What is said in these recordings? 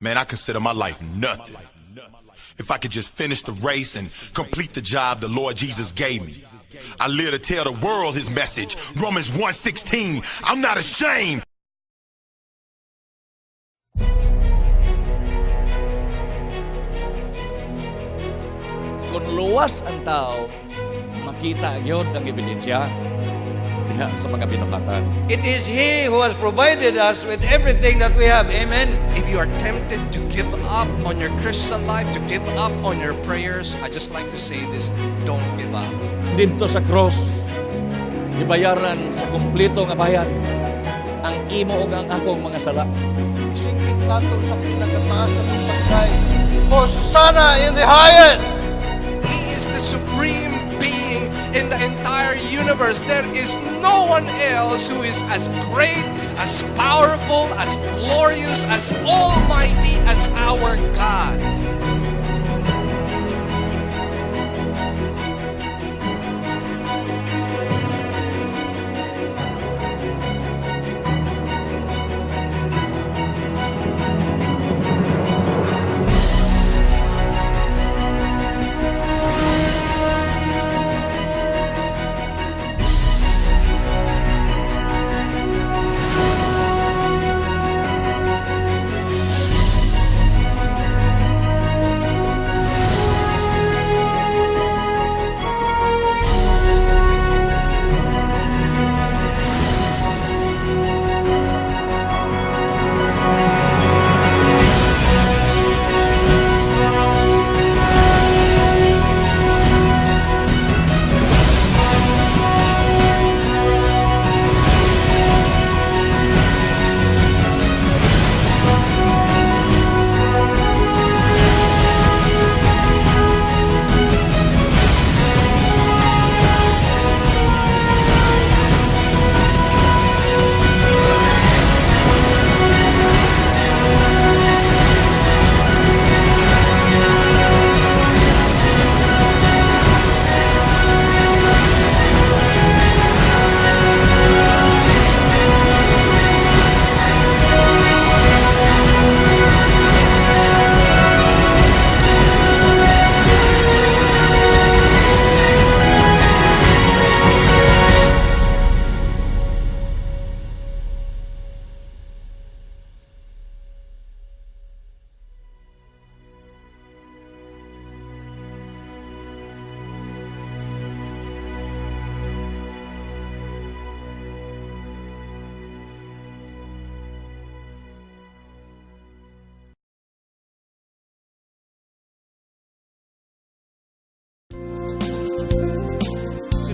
Man, I consider my life nothing. If I could just finish the race and complete the job the Lord Jesus gave me. I live to tell the world his message. Romans 1:16. I'm not ashamed. Kung luwas ang tao, makita yun ang ebidensya diha sa mga binuhatan. It is He who has provided us with everything that we have. Amen. If you are tempted to give up on your Christian life, to give up on your prayers, I just like to say this, don't give up. Dito sa cross, ibayaran sa kumpleto nga bayad ang imo ug ang akong mga sala. Isingit nato sa pinakataas na pagkay. Hosanna in the highest! He is the supreme being in the entire universe. There is no one else who is as great, as powerful, as glorious, as almighty as our God.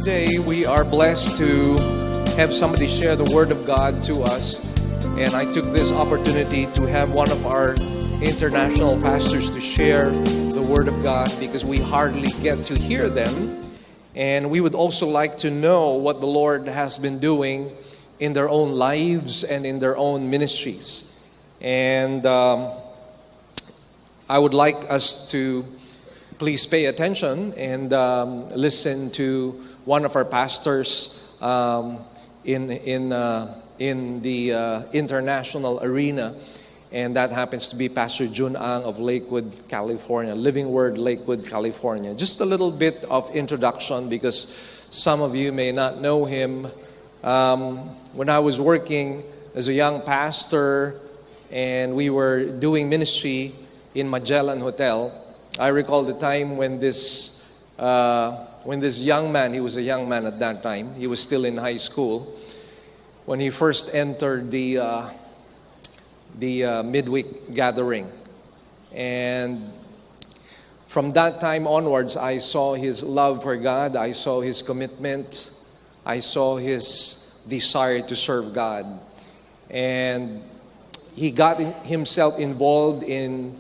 Today we are blessed to have somebody share the Word of God to us, and I took this opportunity to have one of our international pastors to share the Word of God because we hardly get to hear them, and we would also like to know what the Lord has been doing in their own lives and in their own ministries. And I would like us to please pay attention and listen to one of our pastors in the international arena, and that happens to be Pastor Jun Ang of Lakewood, California, Living Word, Lakewood, California. Just a little bit of introduction because some of you may not know him. When I was working as a young pastor and we were doing ministry in Magellan Hotel, I recall the time when this young man, he was a young man at that time, he was still in high school, when he first entered the midweek gathering. And from that time onwards, I saw his love for God, I saw his commitment, I saw his desire to serve God. And he got himself involved in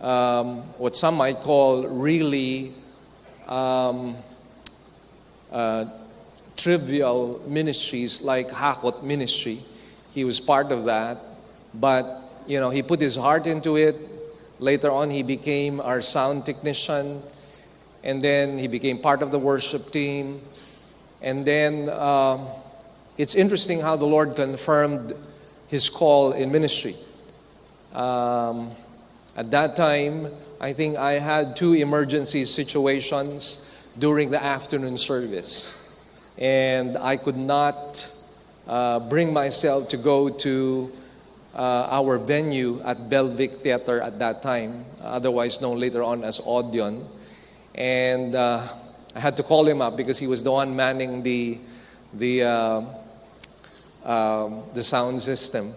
what some might call really trivial ministries like Hakot ministry. He was part of that, but he put his heart into it. Later on, he became our sound technician, and then he became part of the worship team. And then it's interesting how the Lord confirmed his call in ministry. At that time, I think I had 2 emergency situations during the afternoon service. And I could not bring myself to go to our venue at Belvic Theater at that time, otherwise known later on as Odeon. And I had to call him up because he was the one manning the sound system.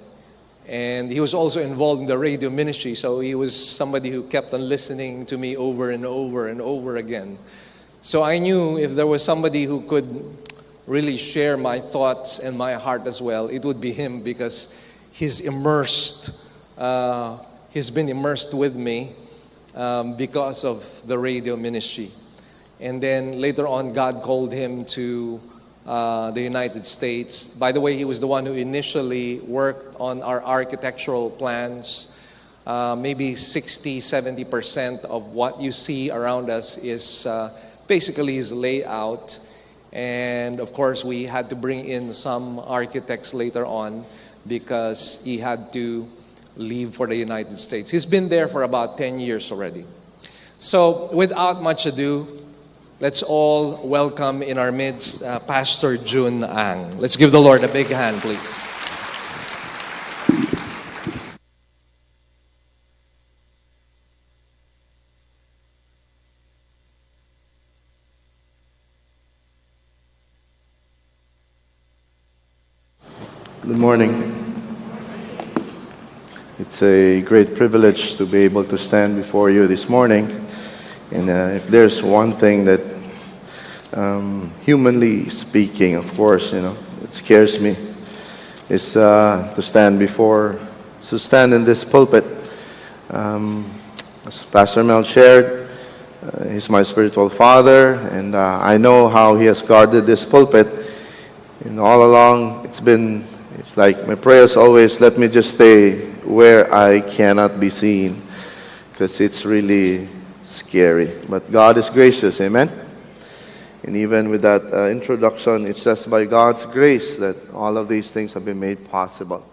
And he was also involved in the radio ministry, so he was somebody who kept on listening to me over and over and over again. So I knew if there was somebody who could really share my thoughts and my heart as well, it would be him, because he's been immersed with me because of the radio ministry. And then later on, God called him to the United States. By the way, he was the one who initially worked on our architectural plans. Maybe 60-70% of what you see around us is basically his layout. And of course, we had to bring in some architects later on because he had to leave for the United States. He's been there for about 10 years already. So without much ado, let's all welcome in our midst Pastor Jun Ang. Let's give the Lord a big hand, please. Good morning. It's a great privilege to be able to stand before you this morning. And if there's one thing that, humanly speaking, of course, it scares me, is to stand in this pulpit. As Pastor Mel shared, he's my spiritual father, and I know how he has guarded this pulpit. And all along, it's like my prayers always, let me just stay where I cannot be seen, because it's really scary. But God is gracious, amen? And even with that introduction, it's just by God's grace that all of these things have been made possible.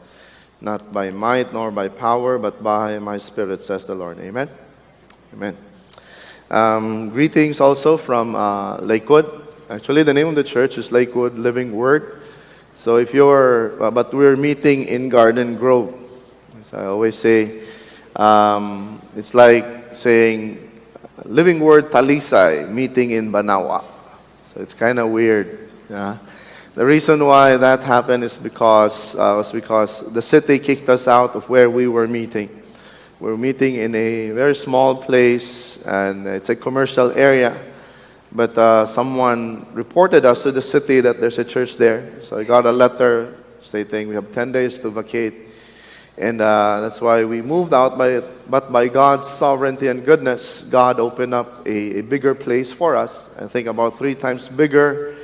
Not by might nor by power, but by my Spirit, says the Lord, amen? Amen. Greetings also from Lakewood. Actually, the name of the church is Lakewood Living Word. So if but we're meeting in Garden Grove. As I always say, it's like saying Living Word Talisay meeting in Banawa. So it's kind of weird. Yeah. The reason why that happened is because the city kicked us out of where we were meeting. We're meeting in a very small place, and it's a commercial area. But someone reported us to the city that there's a church there. So I got a letter stating we have 10 days to vacate. And that's why we moved out. But by God's sovereignty and goodness, God opened up a bigger place for us. I think about 3 times bigger.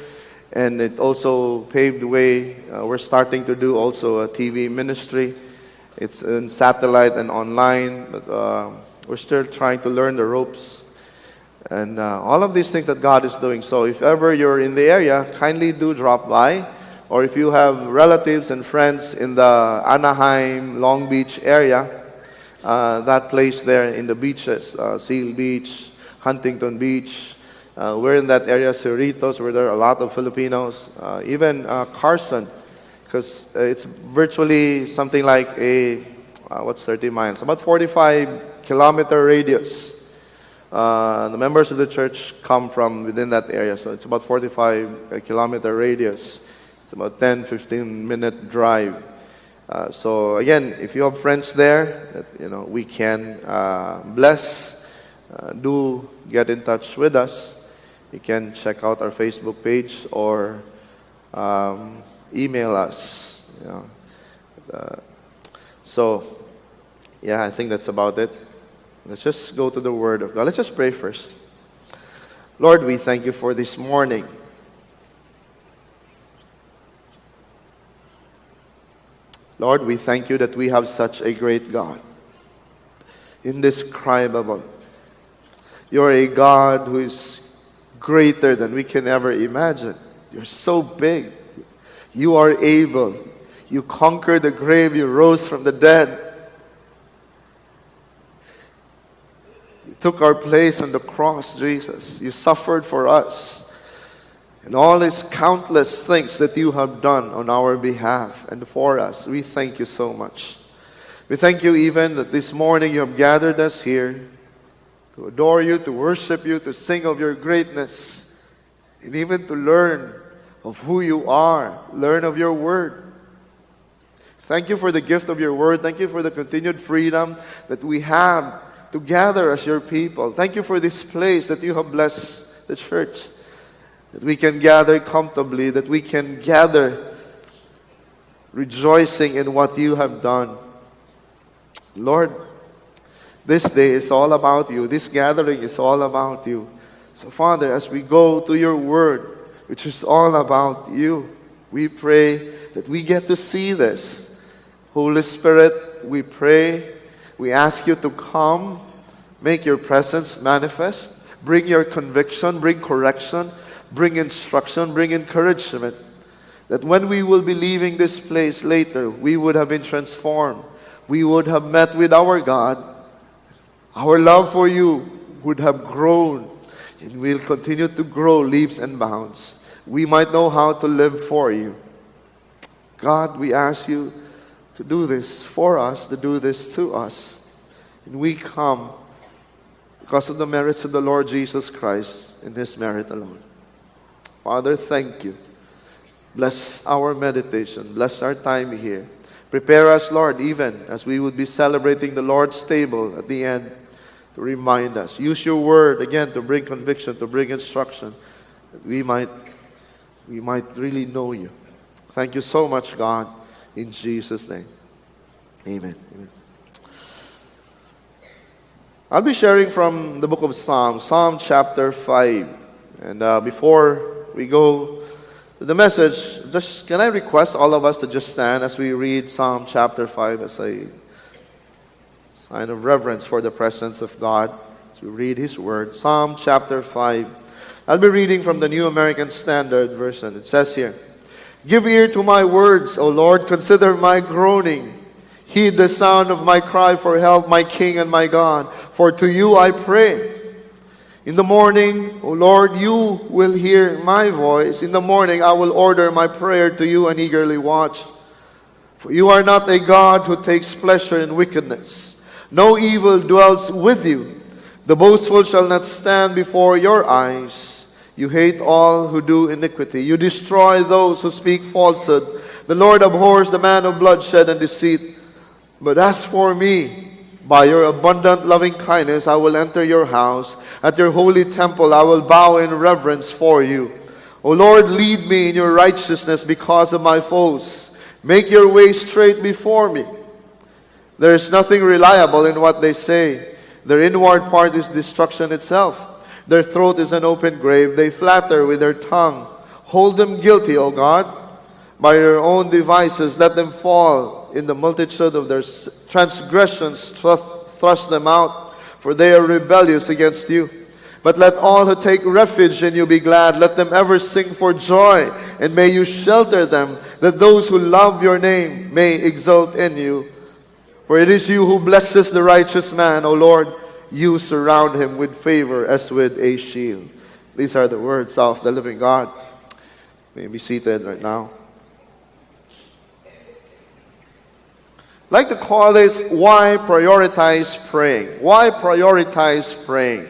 And it also paved the way. We're starting to do also a TV ministry. It's in satellite and online. But we're still trying to learn the ropes. And all of these things that God is doing. So if ever you're in the area, kindly do drop by. Or if you have relatives and friends in the Anaheim, Long Beach area, that place there in the beaches, Seal Beach, Huntington Beach, we're in that area, Cerritos, where there are a lot of Filipinos. Even Carson, because it's virtually something like 30 miles? About 45-kilometer radius. The members of the church come from within that area, so it's about 45-kilometer radius. It's about 10-15-minute drive. So again, if you have friends there that we can bless, do get in touch with us. You can check out our Facebook page or email us. So yeah, I think that's about it. Let's just go to the Word of God. Let's just pray first. Lord, we thank you for this morning. Lord, we thank you that we have such a great God. Indescribable. You're a God who is greater than we can ever imagine. You're so big. You are able. You conquered the grave. You rose from the dead. You took our place on the cross, Jesus. You suffered for us. And all these countless things that you have done on our behalf and for us, we thank you so much. We thank you even that this morning you have gathered us here to adore you, to worship you, to sing of your greatness, and even to learn of who you are, learn of your word. Thank you for the gift of your word. Thank you for the continued freedom that we have to gather as your people. Thank you for this place that you have blessed the church, that we can gather comfortably, that we can gather rejoicing in what you have done. Lord, this day is all about you. This gathering is all about you. So, Father, as we go to your word, which is all about you, we pray that we get to see this. Holy Spirit, we pray, we ask you to come, make your presence manifest, bring your conviction, bring correction, bring instruction, bring encouragement, that when we will be leaving this place later, we would have been transformed. We would have met with our God. Our love for you would have grown, and will continue to grow leaps and bounds. We might know how to live for you. God, we ask you to do this for us, to do this to us. And we come because of the merits of the Lord Jesus Christ and His merit alone. Father, thank you. Bless our meditation. Bless our time here. Prepare us, Lord, even as we would be celebrating the Lord's table at the end, to remind us. Use your word again to bring conviction, to bring instruction, that we might really know you. Thank you so much, God, in Jesus' name. Amen. Amen. I'll be sharing from the book of Psalms, Psalm chapter 5. And before we go to the message, just can I request all of us to just stand as we read Psalm chapter 5 as a sign of reverence for the presence of God, as we read His Word. Psalm chapter 5. I'll be reading from the New American Standard Version. It says here, "Give ear to my words, O Lord, consider my groaning. Heed the sound of my cry for help, my King and my God, for to you I pray. In the morning, O Lord, you will hear my voice. In the morning I will order my prayer to you and eagerly watch. For you are not a God who takes pleasure in wickedness. No evil dwells with you. The boastful shall not stand before your eyes. You hate all who do iniquity. You destroy those who speak falsehood. The Lord abhors the man of bloodshed and deceit. But as for me, by your abundant loving kindness, I will enter your house. At your holy temple, I will bow in reverence for you. O Lord, lead me in your righteousness because of my foes. Make your way straight before me. There is nothing reliable in what they say. Their inward part is destruction itself. Their throat is an open grave. They flatter with their tongue. Hold them guilty, O God. By your own devices, let them fall. In the multitude of their transgressions, thrust them out, for they are rebellious against you. But let all who take refuge in you be glad. Let them ever sing for joy, and may you shelter them, that those who love your name may exult in you. For it is you who blesses the righteous man, O Lord. You surround him with favor as with a shield." These are the words of the living God. You may be seated right now. I'd like to call this, why prioritize praying? Why prioritize praying?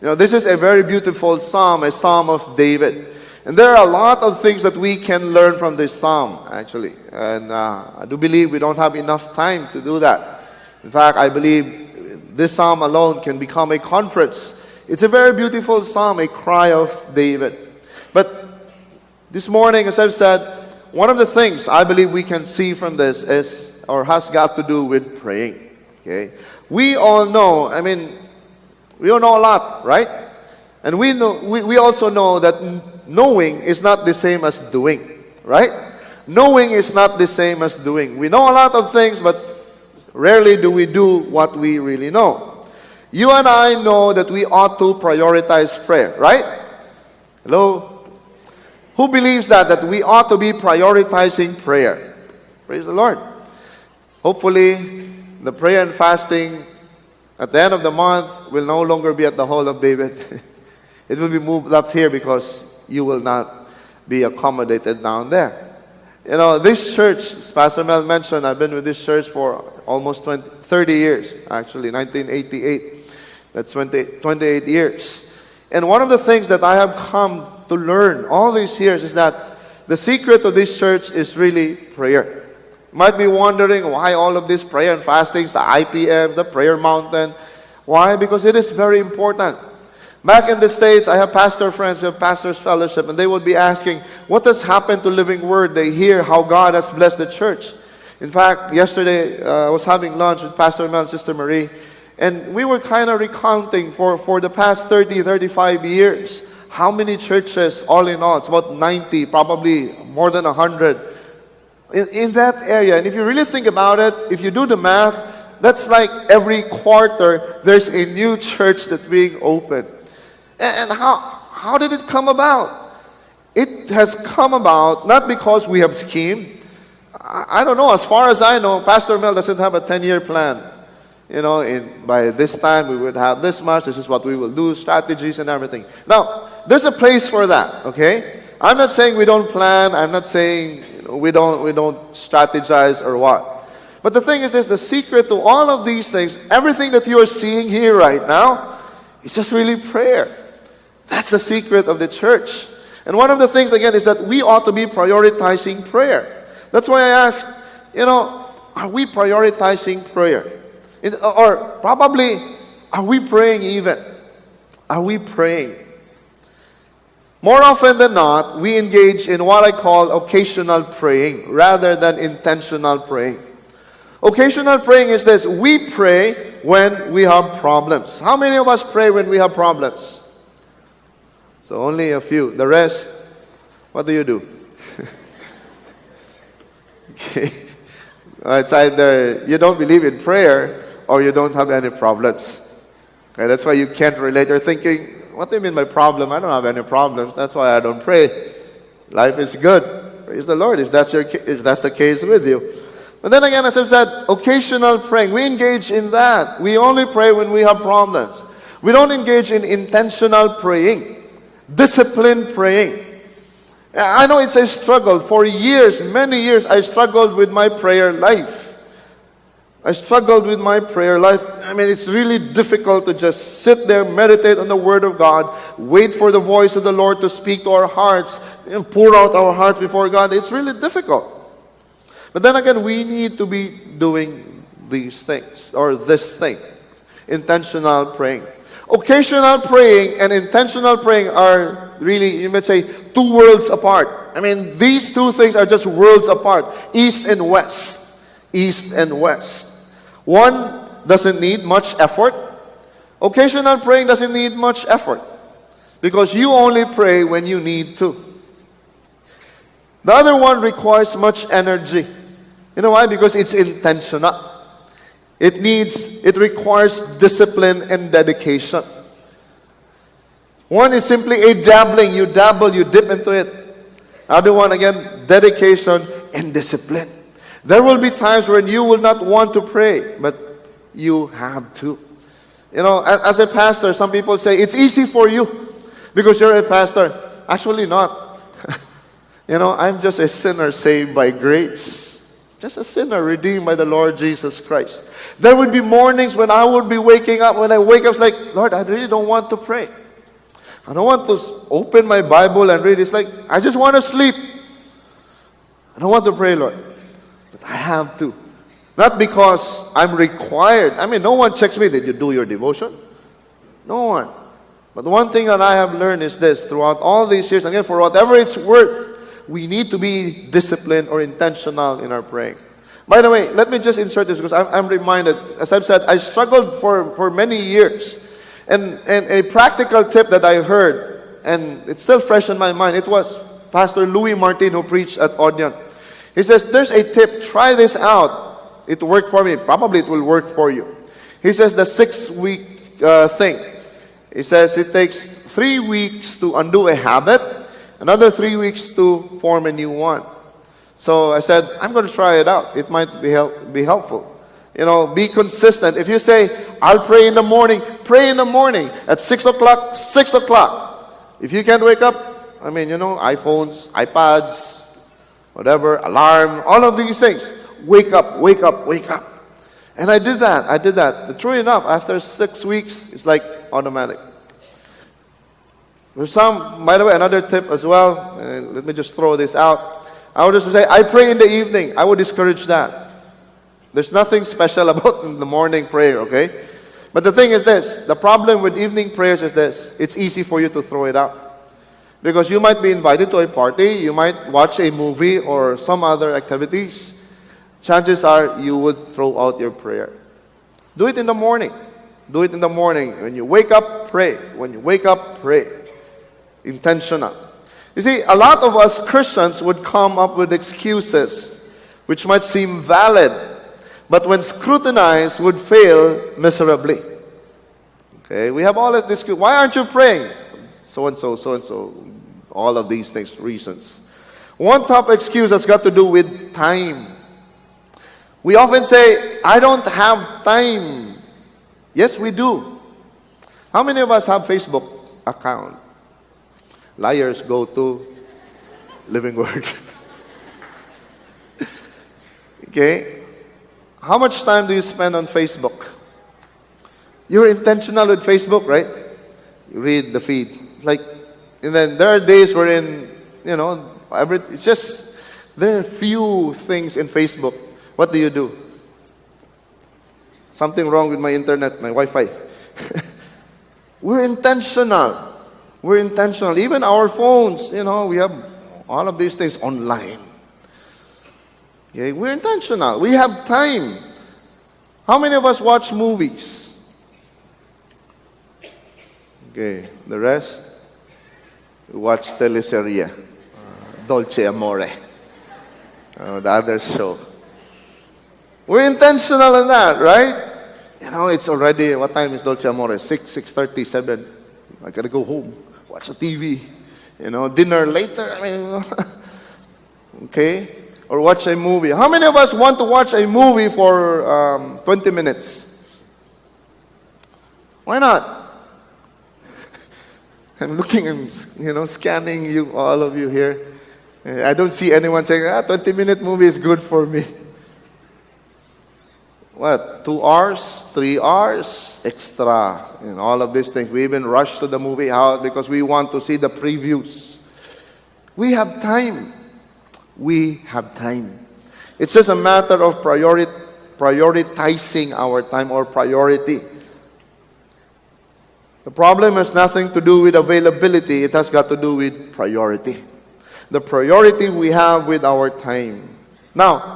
You know, this is a very beautiful psalm, a psalm of David. And there are a lot of things that we can learn from this psalm, actually. And I do believe we don't have enough time to do that. In fact, I believe this psalm alone can become a conference. It's a very beautiful psalm, a cry of David. But this morning, as I've said, one of the things I believe we can see from this is, or has got to do with praying. Okay, we all know. We all know a lot, right? And we know. We also know that knowing is not the same as doing, right? Knowing is not the same as doing. We know a lot of things, but rarely do we do what we really know. You and I know that we ought to prioritize prayer, right? Hello? Who believes that we ought to be prioritizing prayer? Praise the Lord. Hopefully, the prayer and fasting At the end of the month, will no longer be at the Hall of David. It will be moved up here because you will not be accommodated down there. You know, this church, as Pastor Mel mentioned, I've been with this church for almost 30 years, actually, 1988. That's 28 years. And one of the things that I have come to learn all these years is that the secret of this church is really prayer. You might be wondering why all of this prayer and fastings, the IPM, the prayer mountain. Why? Because it is very important. Back in the States, I have pastor friends, we have pastors fellowship, and they would be asking, what has happened to Living Word? They hear how God has blessed the church. In fact, yesterday, I was having lunch with Pastor Mel and Sister Marie, and we were kind of recounting for the past 30, 35 years, how many churches, all in all, it's about 90, probably more than 100, in that area. And if you really think about it, if you do the math, that's like every quarter, there's a new church that's being opened. And how did it come about? It has come about not because we have schemed. I don't know. As far as I know, Pastor Mel doesn't have a 10-year plan. You know, by this time we would have this much. This is what we will do, strategies and everything. Now, there's a place for that, okay? I'm not saying we don't plan. I'm not saying we don't strategize or what. But the thing is this, the secret to all of these things, everything that you are seeing here right now, is just really prayer. That's the secret of the church. And one of the things, again, is that we ought to be prioritizing prayer. That's why I ask, you know, are we prioritizing prayer? Or probably, are we praying even? Are we praying? More often than not, we engage in what I call occasional praying rather than intentional praying. Occasional praying is this: we pray when we have problems. How many of us pray when we have problems? So only a few. The rest, what do you do? Okay. It's either you don't believe in prayer or you don't have any problems. Okay, that's why you can't relate. You're thinking, what do you mean by problem? I don't have any problems. That's why I don't pray. Life is good. Praise the Lord if that's the case with you. But then again, as I've said, occasional praying. We engage in that. We only pray when we have problems. We don't engage in intentional praying. Disciplined praying. I know it's a struggle. For years, many years, I struggled with my prayer life. I mean, it's really difficult to just sit there, meditate on the Word of God, wait for the voice of the Lord to speak to our hearts, and pour out our hearts before God. It's really difficult. But then again, we need to be doing these things, or this thing, intentional praying. Occasional praying and intentional praying are really, you might say, two worlds apart. I mean, these two things are just worlds apart. East and west. East and west. One doesn't need much effort. Occasional praying doesn't need much effort. Because you only pray when you need to. The other one requires much energy. You know why? Because it's intentional. It requires discipline and dedication. One is simply a dabbling. You dabble, you dip into it. Other one, again, dedication and discipline. There will be times when you will not want to pray, but you have to. You know, as a pastor, some people say, it's easy for you because you're a pastor. Actually not. You know, I'm just a sinner saved by grace. Just a sinner redeemed by the Lord Jesus Christ. There would be mornings when I would be waking up. When I wake up, it's like, Lord, I really don't want to pray. I don't want to open my Bible and read. It's like, I just want to sleep. I don't want to pray, Lord. But I have to. Not because I'm required. I mean, no one checks me. Did you do your devotion? No one. But one thing that I have learned is this. Throughout all these years, again, for whatever it's worth, we need to be disciplined or intentional in our praying. By the way, let me just insert this because I'm reminded, as I've said, I struggled for many years. And a practical tip that I heard, and it's still fresh in my mind, it was Pastor Louis Martin who preached at Odeon. He says, there's a tip, try this out. It worked for me. Probably it will work for you. He says the 6-week thing. He says it takes 3 weeks to undo a habit, another 3 weeks to form a new one. So I said, I'm going to try it out. It might be helpful. You know, be consistent. If you say, I'll pray in the morning. Pray in the morning. At 6 o'clock, 6 o'clock. If you can't wake up, iPhones, iPads, whatever, alarm, all of these things. Wake up, wake up, wake up. And I did that. True enough, after 6 weeks, it's like automatic. There's some, by the way, another tip as well. Let me just throw this out. I would just say, I pray in the evening. I would discourage that. There's nothing special about the morning prayer, okay? But the thing is this, the problem with evening prayers is this, it's easy for you to throw it out. Because you might be invited to a party, you might watch a movie or some other activities. Chances are you would throw out your prayer. Do it in the morning. Do it in the morning. When you wake up, pray. When you wake up, pray. Intentional. You see, a lot of us Christians would come up with excuses which might seem valid, but when scrutinized would fail miserably. Okay, we have all of this. Why aren't you praying? So and so, all of these things, reasons. One top excuse has got to do with time. We often say, I don't have time. Yes, we do. How many of us have Facebook account? Liars go to Living Word. Okay? How much time do you spend on Facebook? You're intentional with Facebook, right? You read the feed. And then there are days wherein, it's just, there are few things in Facebook. What do you do? Something wrong with my internet, my Wi-Fi. We're intentional. We're intentional. Even our phones, we have all of these things online. Okay, we're intentional. We have time. How many of us watch movies? Okay, the rest, we watch teleserye. Dolce Amore. The other show. We're intentional in that, right? It's already, what time is Dolce Amore? 6:30, 7. I gotta go home, watch the TV. Dinner later, okay? Or watch a movie. How many of us want to watch a movie for 20 minutes? Why not? I'm looking, scanning you, all of you here. I don't see anyone saying, 20-minute movie is good for me. What, 2 hours, 3 hours extra, all of these things. We even rush to the movie house because we want to see the previews. We have time. We have time. It's just a matter of prioritizing our time or priority. The problem has nothing to do with availability. It has got to do with priority. The priority we have with our time. Now,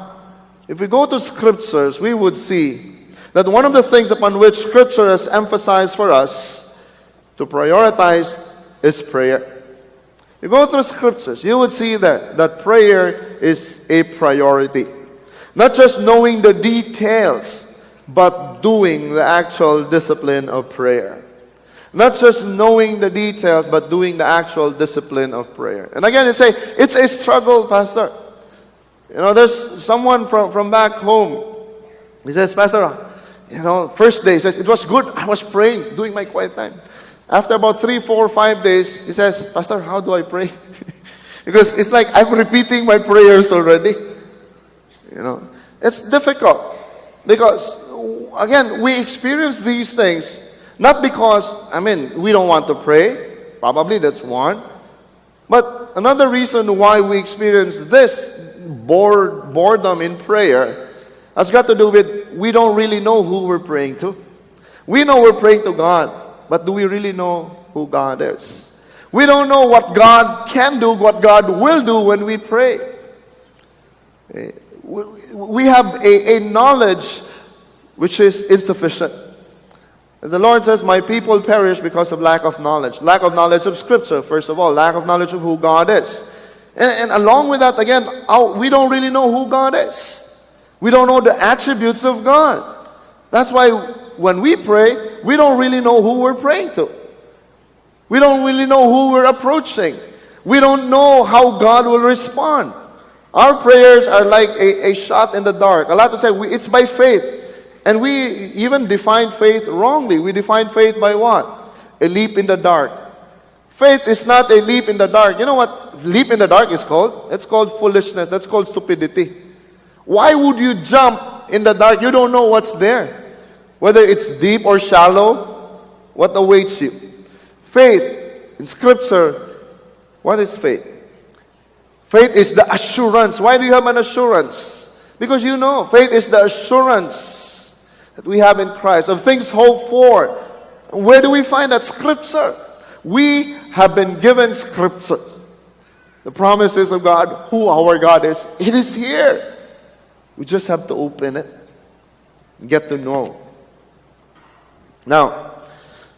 if we go to scriptures, we would see that one of the things upon which scripture has emphasized for us to prioritize is prayer. You go through scriptures, you would see that prayer is a priority. Not just knowing the details, but doing the actual discipline of prayer. Not just knowing the details, but doing the actual discipline of prayer. And again, you say, it's a struggle, Pastor. There's someone from back home. He says, Pastor, first day, he says, it was good. I was praying, doing my quiet time. After about 3, 4, 5 days, he says, Pastor, how do I pray? Because it's like I'm repeating my prayers already. It's difficult. Because, again, we experience these things not because, we don't want to pray. Probably that's one. But another reason why we experience this boredom in prayer has got to do with we don't really know who we're praying to. We know we're praying to God, but do we really know who God is? We don't know what God can do, what God will do when we pray. We have a knowledge which is insufficient. As the Lord says, my people perish because of lack of knowledge. Lack of knowledge of Scripture, first of all. Lack of knowledge of who God is. And along with that, again, we don't really know who God is. We don't know the attributes of God. That's why when we pray, we don't really know who we're praying to. We don't really know who we're approaching. We don't know how God will respond. Our prayers are like a shot in the dark. A lot to say, it's by faith. And we even define faith wrongly. We define faith by what? A leap in the dark. Faith is not a leap in the dark. You know what leap in the dark is called? It's called foolishness. That's called stupidity. Why would you jump in the dark? You don't know what's there. Whether it's deep or shallow, what awaits you? Faith, in Scripture, what is faith? Faith is the assurance. Why do you have an assurance? Because you know, faith is the assurance that we have in Christ, of things hoped for. Where do we find that? Scripture. We have been given Scripture. The promises of God, who our God is, it is here. We just have to open it and get to know. Now,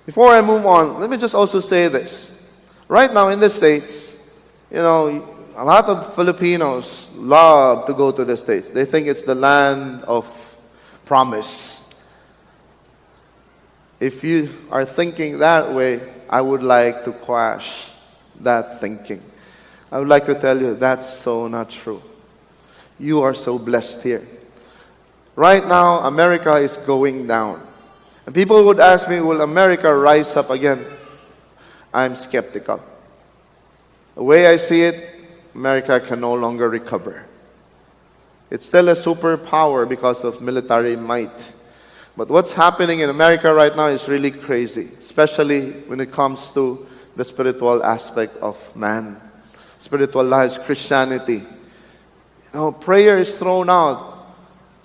before I move on, let me just also say this. Right now in the States, you know, a lot of Filipinos love to go to the States. They think it's the land of promise. If you are thinking that way, I would like to quash that thinking. I would like to tell you that's so not true. You are so blessed here. Right now, America is going down. And people would ask me, will America rise up again? I'm skeptical. The way I see it, America can no longer recover. It's still a superpower because of military might. But what's happening in America right now is really crazy, especially when it comes to the spiritual aspect of man. Spiritual lives, Christianity. You know, prayer is thrown out.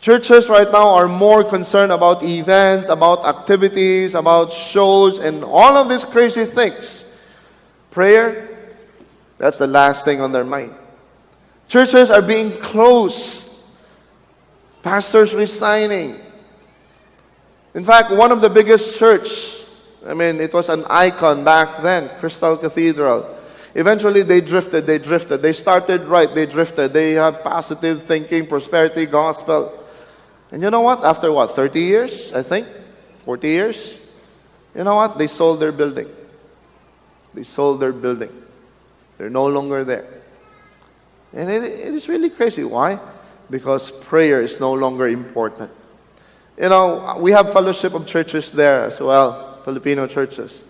Churches right now are more concerned about events, about activities, about shows, and all of these crazy things. Prayer, that's the last thing on their mind. Churches are being closed. Pastors resigning. In fact, one of the biggest church, it was an icon back then, Crystal Cathedral. Eventually, they drifted. They started right, they drifted. They had positive thinking, prosperity, gospel. And you know what? After 30 years, I think? 40 years? You know what? They sold their building. They're no longer there. And it is really crazy. Why? Because prayer is no longer important. You know, we have fellowship of churches there as well, Filipino churches.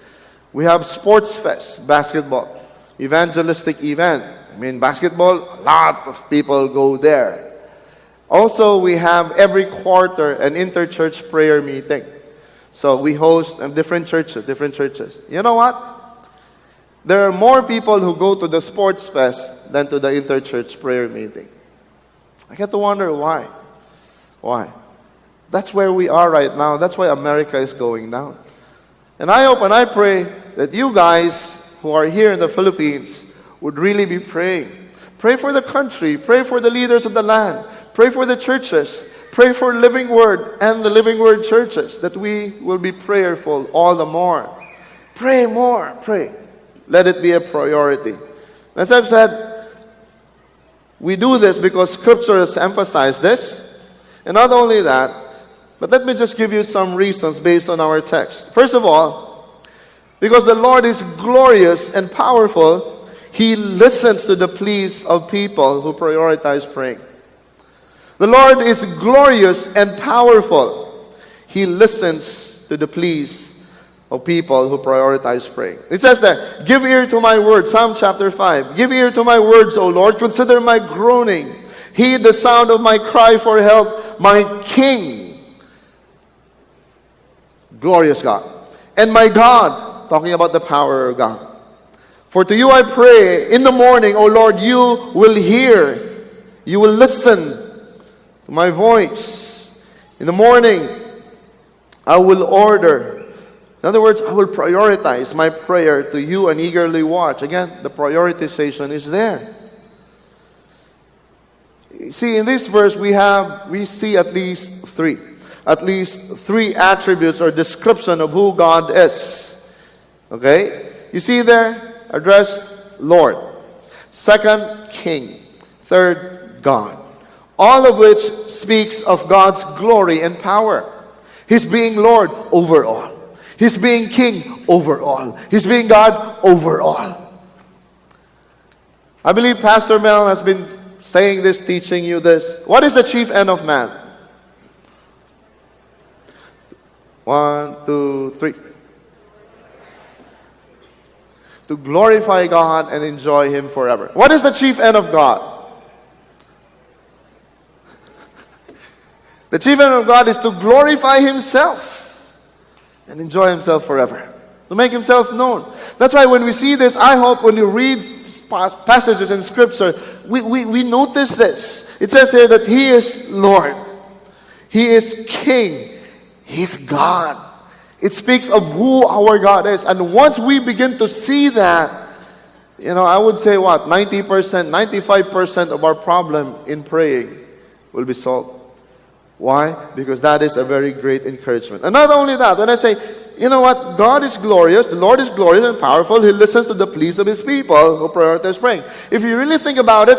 We have sports fest, basketball, evangelistic event. Basketball, a lot of people go there. Also, we have every quarter an inter-church prayer meeting. So we host different churches. You know what? There are more people who go to the sports fest than to the inter-church prayer meeting. I get to wonder why. Why? That's where we are right now. That's why America is going down. And I hope and I pray that you guys who are here in the Philippines would really be praying. Pray for the country. Pray for the leaders of the land. Pray for the churches. Pray for Living Word and the Living Word churches, that we will be prayerful all the more. Pray more. Pray. Let it be a priority. As I've said, we do this because Scripture has emphasized this. And not only that, but let me just give you some reasons based on our text. First of all, because the Lord is glorious and powerful, He listens to the pleas of people who prioritize praying. The Lord is glorious and powerful. He listens to the pleas of people who prioritize praying. It says there, give ear to my words, Psalm chapter 5. Give ear to my words, O Lord. Consider my groaning. Heed the sound of my cry for help, my King. Glorious God. And my God, talking about the power of God. For to you I pray in the morning, O Lord, you will hear. You will listen to my voice. In the morning, I will order. In other words, I will prioritize my prayer to you and eagerly watch. Again, the prioritization is there. See, in this verse, we see at least three attributes or description of who God is. Okay? You see there, addressed Lord. Second, King. Third, God. All of which speaks of God's glory and power. He's being Lord over all. He's being King over all. He's being God over all. I believe Pastor Mel has been saying this, teaching you this. What is the chief end of man? 1, 2, 3. To glorify God and enjoy Him forever. What is the chief end of God? The chief end of God is to glorify Himself and enjoy Himself forever. To make Himself known. That's why when we see this, I hope when you read passages in Scripture, we notice this. It says here that He is Lord. He is King. He's God. It speaks of who our God is. And once we begin to see that, I would say 90%, 95% of our problem in praying will be solved. Why? Because that is a very great encouragement. And not only that, when I say, God is glorious, the Lord is glorious and powerful, He listens to the pleas of His people who prioritize praying. If you really think about it,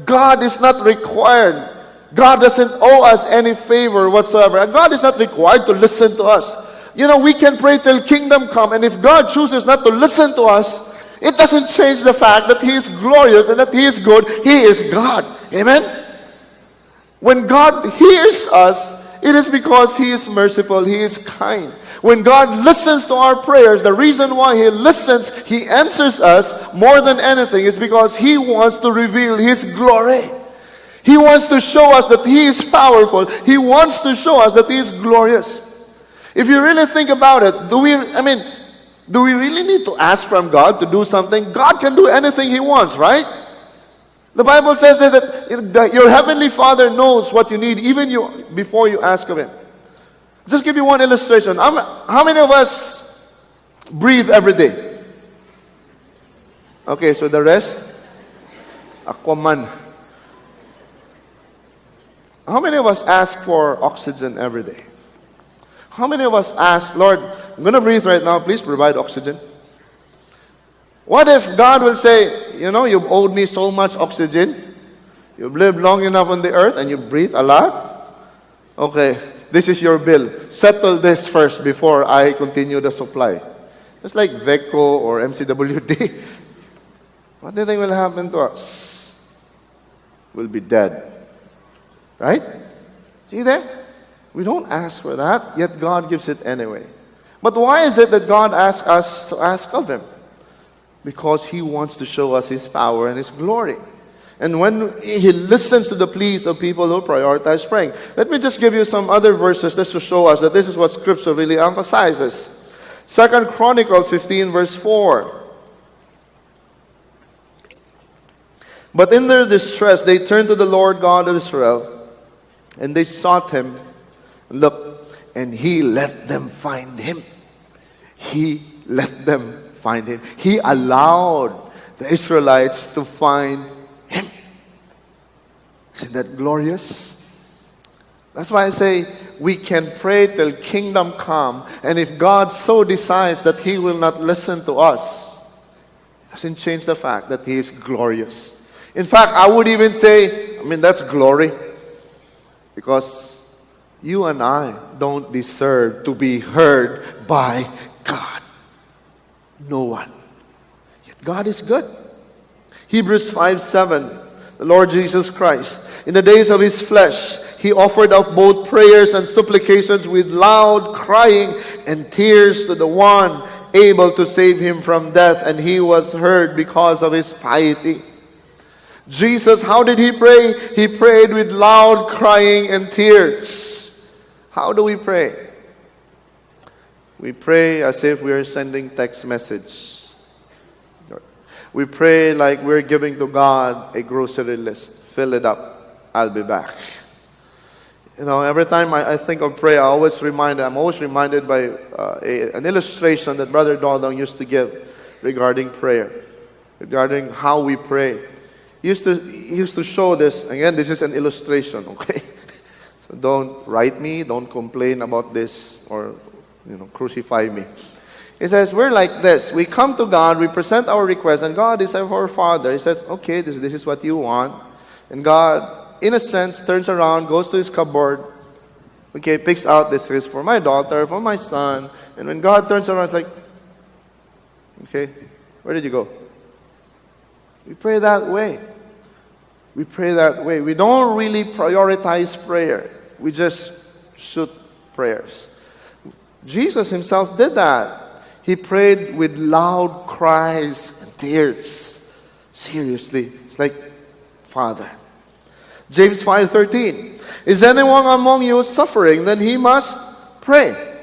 God is not required. God doesn't owe us any favor whatsoever. And God is not required to listen to us. We can pray till kingdom come, and if God chooses not to listen to us, it doesn't change the fact that He is glorious and that He is good. He is God. Amen? When God hears us, it is because He is merciful, He is kind. When God listens to our prayers, the reason why He listens, He answers us more than anything is because He wants to reveal His glory. He wants to show us that He is powerful. He wants to show us that He is glorious. If you really think about it, do we really need to ask from God to do something? God can do anything He wants, right? The Bible says that your Heavenly Father knows what you need even before you ask of Him. Just give you one illustration. How many of us breathe every day? Okay, so the rest? Aquaman. How many of us ask for oxygen every day? How many of us ask, Lord, I'm going to breathe right now, please provide oxygen? What if God will say, you've owed me so much oxygen, you've lived long enough on the earth, and you breathe a lot? Okay, this is your bill. Settle this first before I continue the supply. Just like VECO or MCWD. What do you think will happen to us? We'll be dead. Right? See there? We don't ask for that, yet God gives it anyway. But why is it that God asks us to ask of Him? Because He wants to show us His power and His glory. And when He listens to the pleas of people who prioritize praying. Let me just give you some other verses just to show us that this is what Scripture really emphasizes. 2 Chronicles 15 verse 4. But in their distress, they turned to the Lord God of Israel, and they sought Him. Look, and He let them find Him. He let them find Him. He allowed the Israelites to find Him. Isn't that glorious? That's why I say we can pray till kingdom come, and if God so decides that He will not listen to us, it doesn't change the fact that He is glorious. In fact, I would even say, that's glory. Because you and I don't deserve to be heard by God. No one. Yet God is good. Hebrews 5:7. The Lord Jesus Christ, in the days of His flesh, He offered up both prayers and supplications with loud crying and tears to the one able to save Him from death, and He was heard because of His piety. Jesus, how did He pray? He prayed with loud crying and tears. How do we pray? We pray as if we are sending text message. We pray like we're giving to God a grocery list. Fill it up. I'll be back. Every time I think of prayer, I'm always reminded by an illustration that Brother Dodong used to give regarding prayer, regarding how we pray. He used to show this. Again, this is an illustration, okay? So don't write me, don't complain about this, or crucify me. He says, we're like this. We come to God, we present our request, and God is our Father. He says, okay, this is what you want. And God, in a sense, turns around, goes to His cupboard, okay, picks out, this is for my daughter, for my son. And when God turns around, it's like, okay, where did you go? We pray that way. We pray that way. We don't really prioritize prayer. We just shoot prayers. Jesus himself did that. He prayed with loud cries and tears. Seriously, it's like, Father. James 5:13. Is anyone among you suffering? Then he must pray.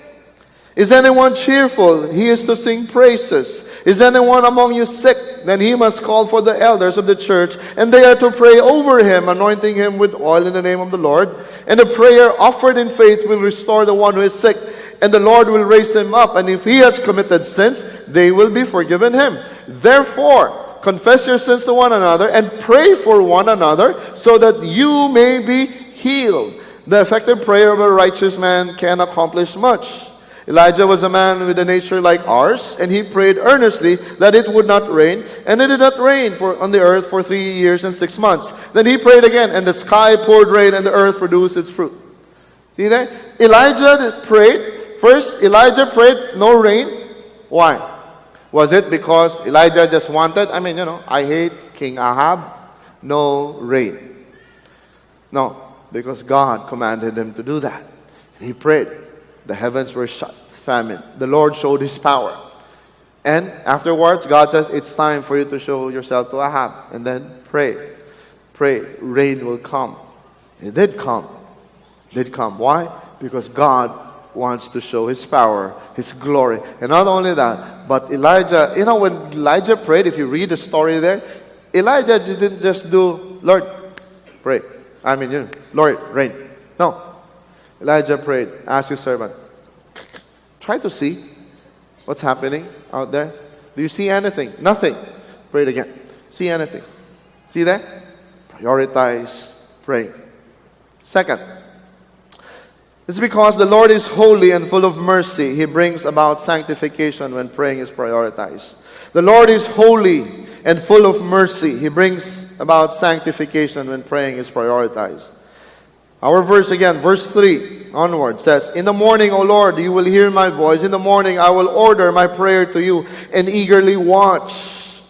Is anyone cheerful? He is to sing praises. Is anyone among you sick? Then he must call for the elders of the church, and they are to pray over him, anointing him with oil in the name of the Lord. And the prayer offered in faith will restore the one who is sick, and the Lord will raise him up. And if he has committed sins, they will be forgiven him. Therefore, confess your sins to one another and pray for one another so that you may be healed. The effective prayer of a righteous man can accomplish much. Elijah was a man with a nature like ours, and he prayed earnestly that it would not rain, and it did not rain on the earth for 3 years and 6 months. Then he prayed again, and the sky poured rain, and the earth produced its fruit. See there? Elijah prayed. First, Elijah prayed, no rain. Why? Was it because Elijah just wanted, I hate King Ahab, no rain? No, because God commanded him to do that. He prayed. The heavens were shut, famine. The Lord showed his power. And afterwards, God said, it's time for you to show yourself to Ahab. And then pray. Pray, rain will come. It did come. It did come. Why? Because God wants to show his power, his glory. And not only that, but Elijah, when Elijah prayed, if you read the story there, Elijah didn't just do, Lord, pray. Lord, rain. No. Elijah prayed, asked his servant, try to see what's happening out there. Do you see anything? Nothing. Prayed again. See anything? See that? Prioritize praying. Second, it's because the Lord is holy and full of mercy. He brings about sanctification when praying is prioritized. The Lord is holy and full of mercy. He brings about sanctification when praying is prioritized. Our verse again, verse 3 onward says, in the morning, O Lord, you will hear my voice. In the morning I will order my prayer to you and eagerly watch.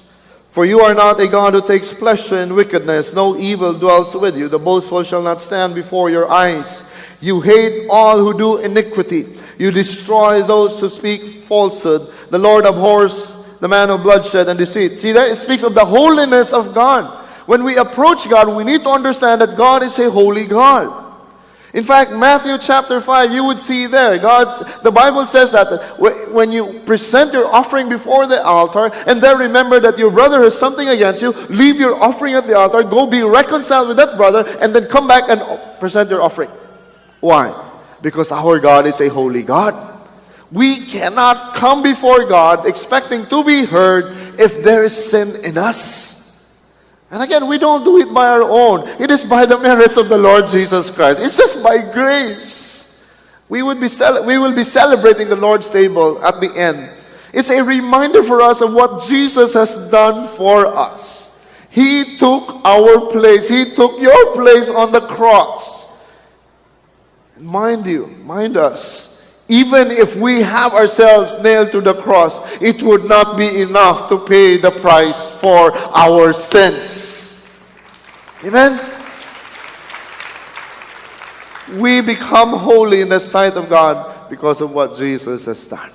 For you are not a God who takes pleasure in wickedness. No evil dwells with you. The boastful shall not stand before your eyes. You hate all who do iniquity. You destroy those who speak falsehood. The Lord abhors the man of bloodshed and deceit. See there? It speaks of the holiness of God. When we approach God, we need to understand that God is a holy God. In fact, Matthew chapter 5, you would see there, the Bible says that when you present your offering before the altar, and then remember that your brother has something against you, leave your offering at the altar, go be reconciled with that brother, and then come back and present your offering. Why? Because our God is a holy God. We cannot come before God expecting to be heard if there is sin in us. And again, we don't do it by our own. It is by the merits of the Lord Jesus Christ. It's just by grace. We will be celebrating the Lord's table at the end. It's a reminder for us of what Jesus has done for us. He took our place. He took your place on the cross. And mind us, even if we have ourselves nailed to the cross, it would not be enough to pay the price for our sins. Amen? We become holy in the sight of God because of what Jesus has done.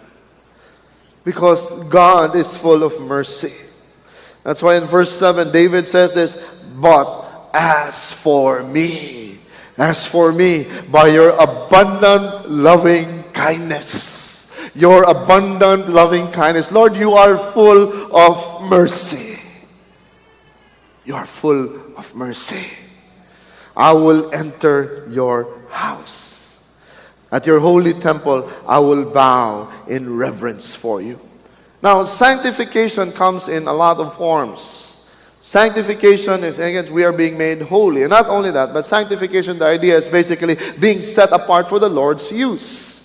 Because God is full of mercy. That's why in verse 7, David says this, but as for me, by your abundant loving kindness, your abundant loving kindness, Lord, you are full of mercy. You are full of mercy. I will enter your house. At your holy temple, I will bow in reverence for you. Now, sanctification comes in a lot of forms. Sanctification is, again, we are being made holy. And not only that, but sanctification, the idea is basically being set apart for the Lord's use.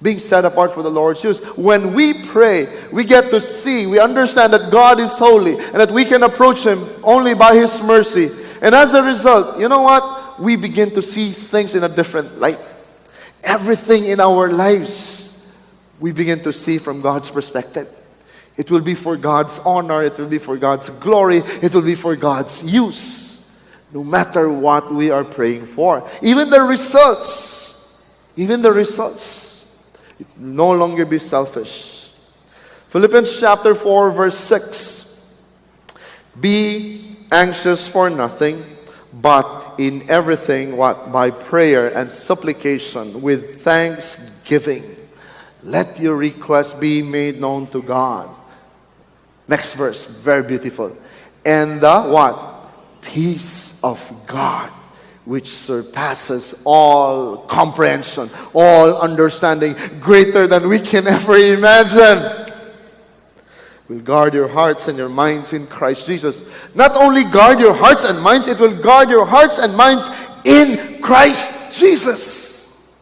Being set apart for the Lord's use. When we pray, we get to see, we understand that God is holy and that we can approach Him only by His mercy. And as a result, you know what? We begin to see things in a different light. Everything in our lives, we begin to see from God's perspective. It will be for God's honor. It will be for God's glory. It will be for God's use. No matter what we are praying for. Even the results, It will no longer be selfish. Philippians chapter 4, verse 6. Be anxious for nothing, but in everything, what? By prayer and supplication with thanksgiving. Let your requests be made known to God. Next verse, very beautiful. And the what? Peace of God, which surpasses all comprehension, all understanding, greater than we can ever imagine, will guard your hearts and your minds in Christ Jesus. Not only guard your hearts and minds, it will guard your hearts and minds in Christ Jesus.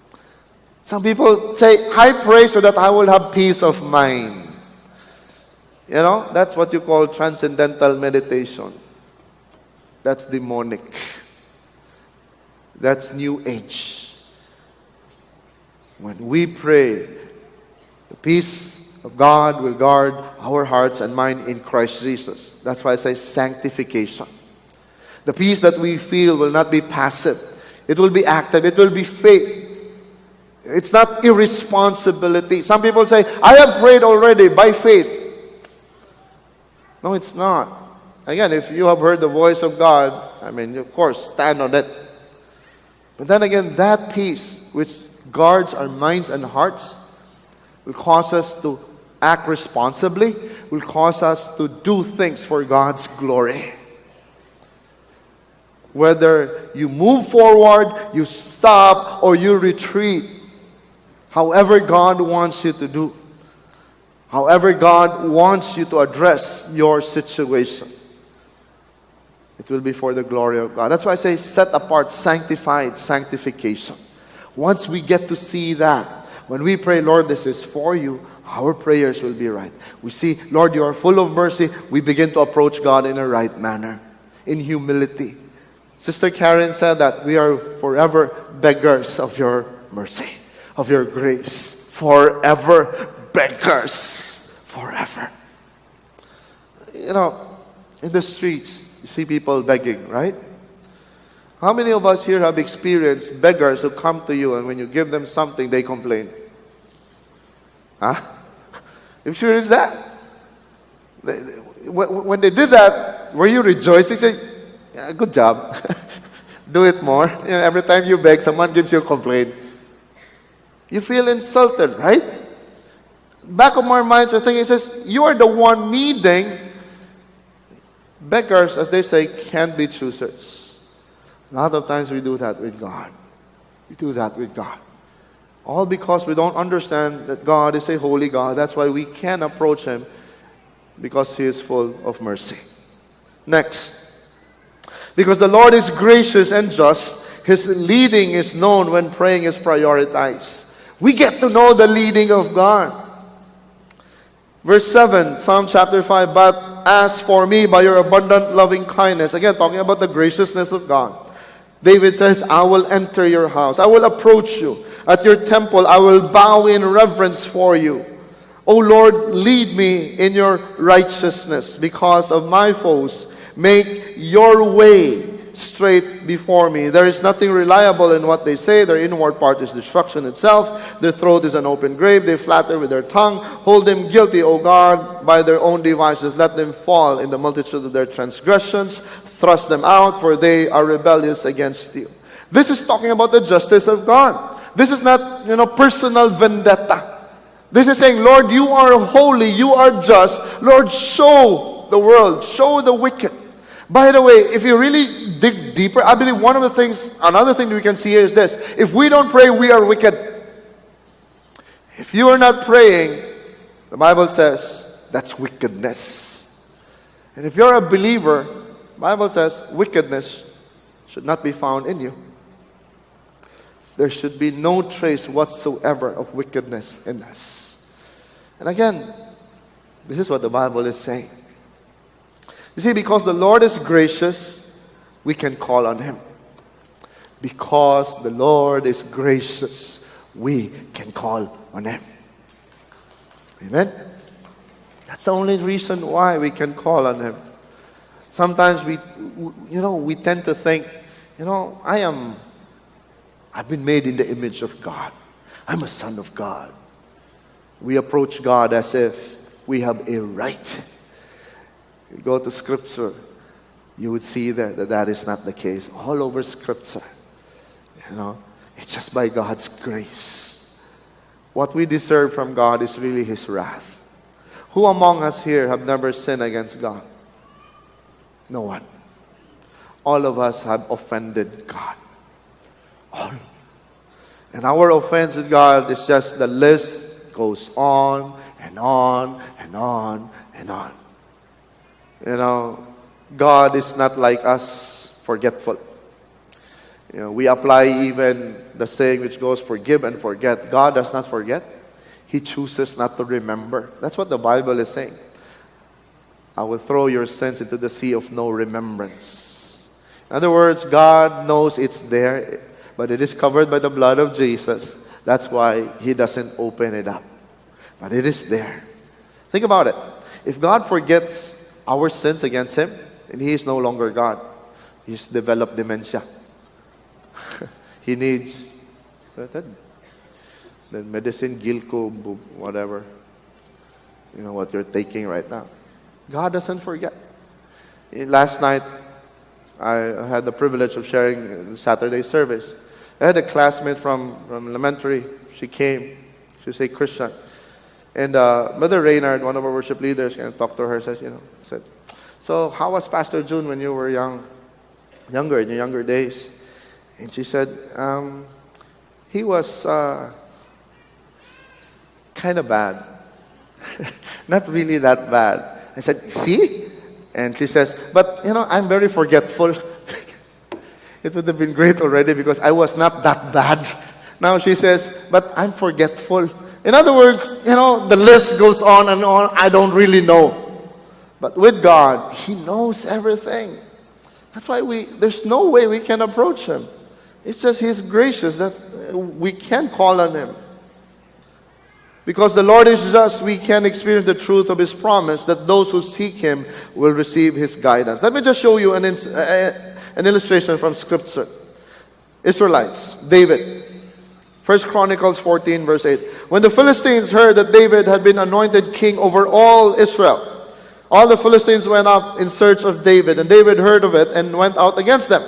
Some people say, I pray so that I will have peace of mind. You know, that's what you call transcendental meditation. That's demonic. That's New Age. When we pray, the peace of God will guard our hearts and mind in Christ Jesus. That's why I say sanctification. The peace that we feel will not be passive. It will be active. It will be faith. It's not irresponsibility. Some people say, I have prayed already by faith. No, it's not. Again, if you have heard the voice of God, I mean, of course, stand on it. But then again, that peace which guards our minds and hearts will cause us to act responsibly, will cause us to do things for God's glory. Whether you move forward, you stop, or you retreat, however God wants you to do, however God wants you to address your situation, it will be for the glory of God. That's why I say set apart, sanctified, sanctification. Once we get to see that, when we pray, Lord, this is for you, our prayers will be right. We see, Lord, you are full of mercy. We begin to approach God in a right manner, in humility. Sister Karen said that we are forever beggars of your mercy, of your grace. Forever beggars. Forever. You know, in the streets, you see people begging, right? How many of us here have experienced beggars who come to you and when you give them something, they complain? Huh? You experienced that? When they did that, were you rejoicing? Saying, yeah, good job. Do it more. You know, every time you beg, someone gives you a complaint. You feel insulted, right? Back of our minds are thinking, it says, you are the one needing. Beggars, as they say, can be choosers. A lot of times we do that with God. We do that with God. All because we don't understand that God is a holy God. That's why we can approach Him, because He is full of mercy. Next, because the Lord is gracious and just, His leading is known when praying is prioritized. We get to know the leading of God. Verse 7, Psalm chapter 5, but as for me, by your abundant loving kindness, again talking about the graciousness of God, David says, I will enter your house. I will approach you. At your temple, I will bow in reverence for you. O Lord, lead me in your righteousness because of my foes. Make your way straight before me. There is nothing reliable in what they say. Their inward part is destruction itself. Their throat is an open grave. They flatter with their tongue. Hold them guilty, O God, by their own devices. Let them fall in the multitude of their transgressions. Thrust them out, for they are rebellious against you. This is talking about the justice of God. This is not, personal vendetta. This is saying, Lord, you are holy, you are just. Lord, show the world, show the wicked. By the way, if you really dig deeper, I believe another thing we can see here is this. If we don't pray, we are wicked. If you are not praying, the Bible says, that's wickedness. And if you're a believer, the Bible says, wickedness should not be found in you. There should be no trace whatsoever of wickedness in us. And again, this is what the Bible is saying. You see, because the Lord is gracious, we can call on Him. Because the Lord is gracious, we can call on Him. Amen? That's the only reason why we can call on Him. Sometimes we tend to think, I've been made in the image of God. I'm a son of God. We approach God as if we have a right. You go to Scripture, you would see that that is not the case. All over Scripture, it's just by God's grace. What we deserve from God is really His wrath. Who among us here have never sinned against God? No one. All of us have offended God. All. And our offense with God is just the list goes on and on and on and on. God is not like us, forgetful. We apply even the saying which goes, forgive and forget. God does not forget. He chooses not to remember. That's what the Bible is saying. I will throw your sins into the sea of no remembrance. In other words, God knows it's there, but it is covered by the blood of Jesus. That's why He doesn't open it up. But it is there. Think about it. If God forgets our sins against Him, then He is no longer God. He's developed dementia. He needs the medicine, Gilco, whatever. What you're taking right now. God doesn't forget. Last night, I had the privilege of sharing the Saturday service. I had a classmate from elementary. She came. She's a Christian. And Mother Reynard, one of our worship leaders, talked to her, said, so how was Pastor Jun when you were younger, in your younger days? And she said, he was kind of bad. Not really that bad. I said, see? And she says, but, I'm very forgetful. It would have been great already because I was not that bad. Now she says, but I'm forgetful. In other words, the list goes on and on. I don't really know. But with God, He knows everything. That's why there's no way we can approach Him. It's just He's gracious that we can call on Him. Because the Lord is just, we can experience the truth of His promise that those who seek Him will receive His guidance. Let me just show you an illustration from Scripture. Israelites, David. 1 Chronicles 14 verse 8. When the Philistines heard that David had been anointed king over all Israel, all the Philistines went up in search of David, and David heard of it and went out against them.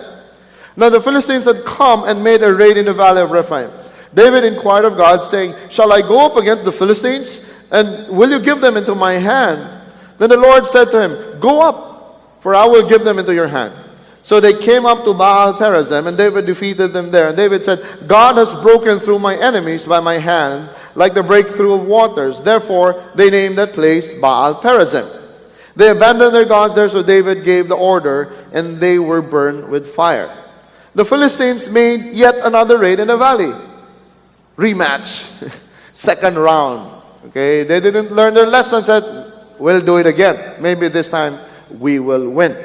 Now the Philistines had come and made a raid in the valley of Rephaim. David inquired of God, saying, shall I go up against the Philistines? And will you give them into my hand? Then the Lord said to him, go up, for I will give them into your hand. So they came up to Baal Perazim, and David defeated them there. And David said, God has broken through my enemies by my hand, like the breakthrough of waters. Therefore they named that place Baal Perazim. They abandoned their gods there, so David gave the order, and they were burned with fire. The Philistines made yet another raid in the valley. Rematch. Second round. Okay, they didn't learn their lesson, said, we'll do it again. Maybe this time we will win.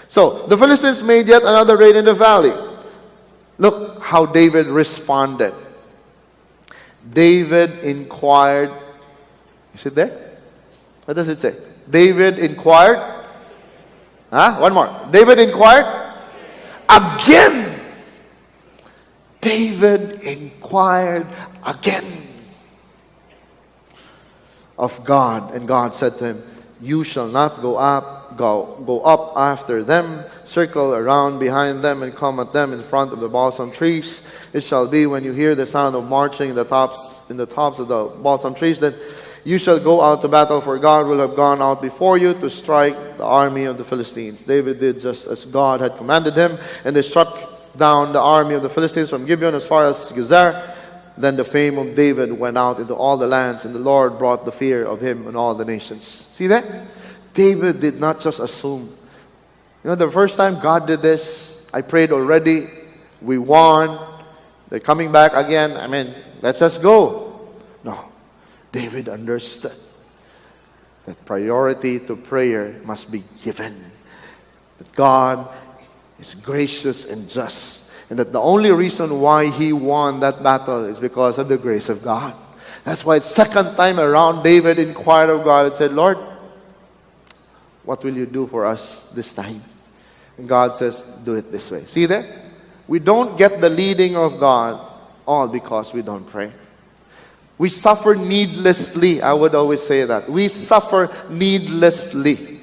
So, the Philistines made yet another raid in the valley. Look how David responded. David inquired. Is it there? What does it say? David inquired. One more. David inquired. Again. David inquired again of God. And God said to him, you shall not go up after them, circle around behind them, and come at them in front of the balsam trees. It shall be when you hear the sound of marching in the tops of the balsam trees, that you shall go out to battle, for God will have gone out before you to strike the army of the Philistines. David did just as God had commanded him, and they struck down the army of the Philistines from Gibeon as far as Gezer. Then the fame of David went out into all the lands, and the Lord brought the fear of him in all the nations. See that? David did not just assume. The first time God did this, I prayed already, we won, they're coming back again, let's just go. No. David understood that priority to prayer must be given. That God is gracious and just. And that the only reason why he won that battle is because of the grace of God. That's why second time around, David inquired of God and said, Lord, what will you do for us this time? And God says, do it this way. See that? We don't get the leading of God all because we don't pray. We suffer needlessly. I would always say that. We suffer needlessly.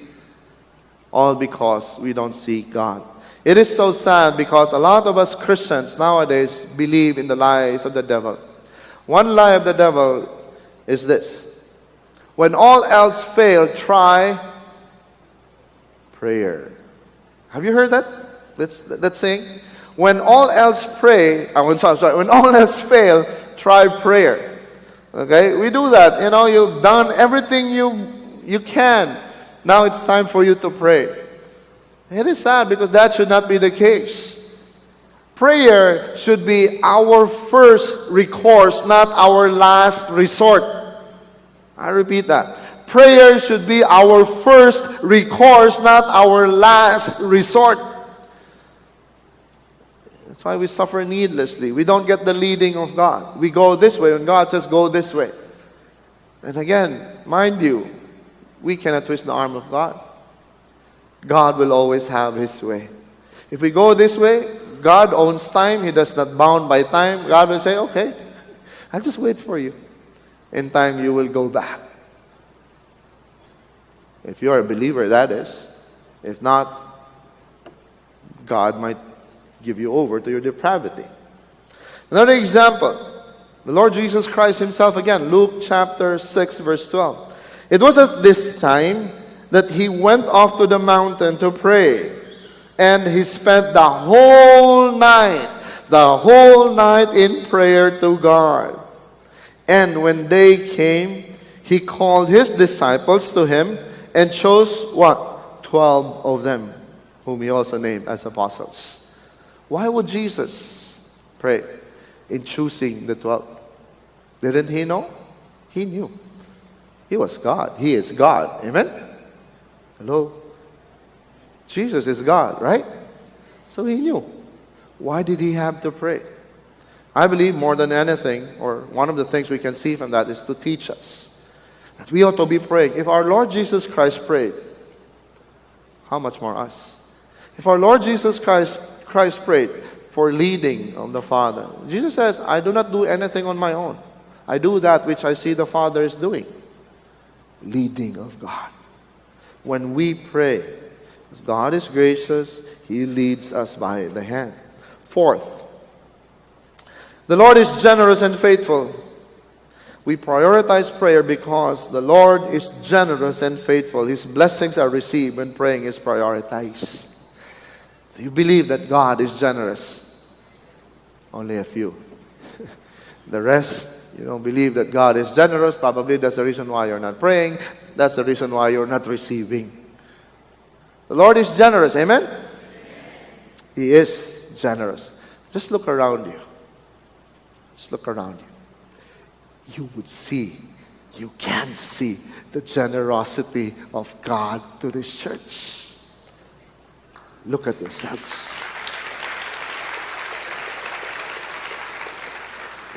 All because we don't seek God. It is so sad because a lot of us Christians nowadays believe in the lies of the devil. One lie of the devil is this: when all else fail, try prayer. Have you heard that? That's saying, when all else when all else fail, try prayer. Okay, we do that. You've done everything you can. Now it's time for you to pray. It is sad because that should not be the case. Prayer should be our first recourse, not our last resort. I repeat that. Prayer should be our first recourse, not our last resort. That's why we suffer needlessly. We don't get the leading of God. We go this way when God says go this way. And again, mind you, we cannot twist the arm of God. God will always have His way. If we go this way, God owns time. He does not bound by time. God will say, okay, I'll just wait for you. In time, you will go back. If you are a believer, that is. If not, God might give you over to your depravity. Another example, the Lord Jesus Christ Himself again, Luke chapter 6, verse 12. It was at this time that He went off to the mountain to pray. And He spent the whole night in prayer to God. And when day came, He called His disciples to Him and chose what? 12 of them, whom He also named as apostles. Why would Jesus pray in choosing the 12? Didn't He know? He knew. He was God. He is God. Amen? Hello? Jesus is God, right? So He knew. Why did He have to pray? I believe more than anything, or one of the things we can see from that is to teach us that we ought to be praying. If our Lord Jesus Christ prayed, how much more us? If our Lord Jesus Christ prayed for leading of the Father, Jesus says, I do not do anything on my own. I do that which I see the Father is doing. Leading of God. When we pray, God is gracious. He leads us by the hand. Fourth, the Lord is generous and faithful. We prioritize prayer because the Lord is generous and faithful. His blessings are received when praying is prioritized. Do you believe that God is generous? Only a few. The rest, you don't believe that God is generous. Probably that's the reason why you're not praying. That's the reason why you're not receiving. The Lord is generous. Amen? He is generous. Just look around you. Just look around you. You would see, you can see the generosity of God to this church. Look at yourselves.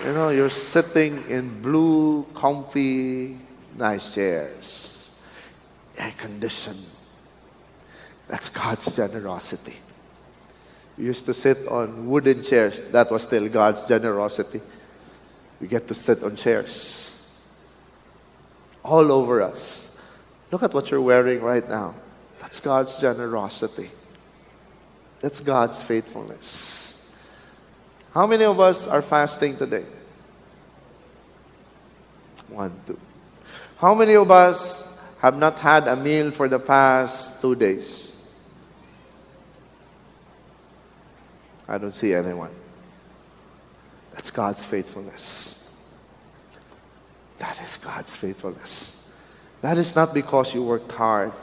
You're sitting in blue, comfy, nice chairs. Air conditioned. That's God's generosity. We used to sit on wooden chairs. That was still God's generosity. We get to sit on chairs. All over us. Look at what you're wearing right now. That's God's generosity. That's God's faithfulness. How many of us are fasting today? 1, 2. How many of us have not had a meal for the past 2 days? I don't see anyone. That's God's faithfulness. That is God's faithfulness. That is not because you worked hard.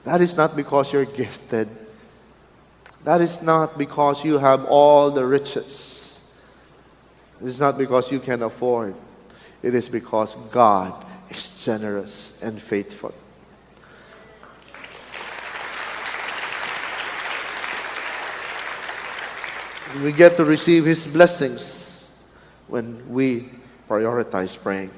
That is not because you're gifted. That is not because you have all the riches. It is not because you can afford. It is because God is generous and faithful. We get to receive His blessings when we prioritize praying.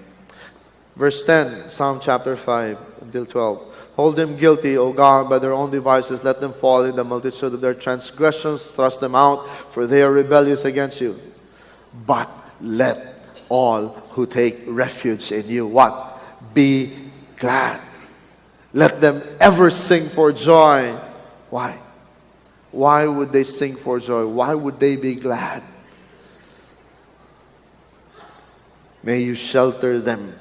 Verse 10, Psalm chapter 5 until 12. Hold them guilty, O God, by their own devices. Let them fall in the multitude of their transgressions. Thrust them out, for they are rebellious against you. But let all who take refuge in you. What? Be glad. Let them ever sing for joy. Why? Why would they sing for joy? Why would they be glad? May you shelter them,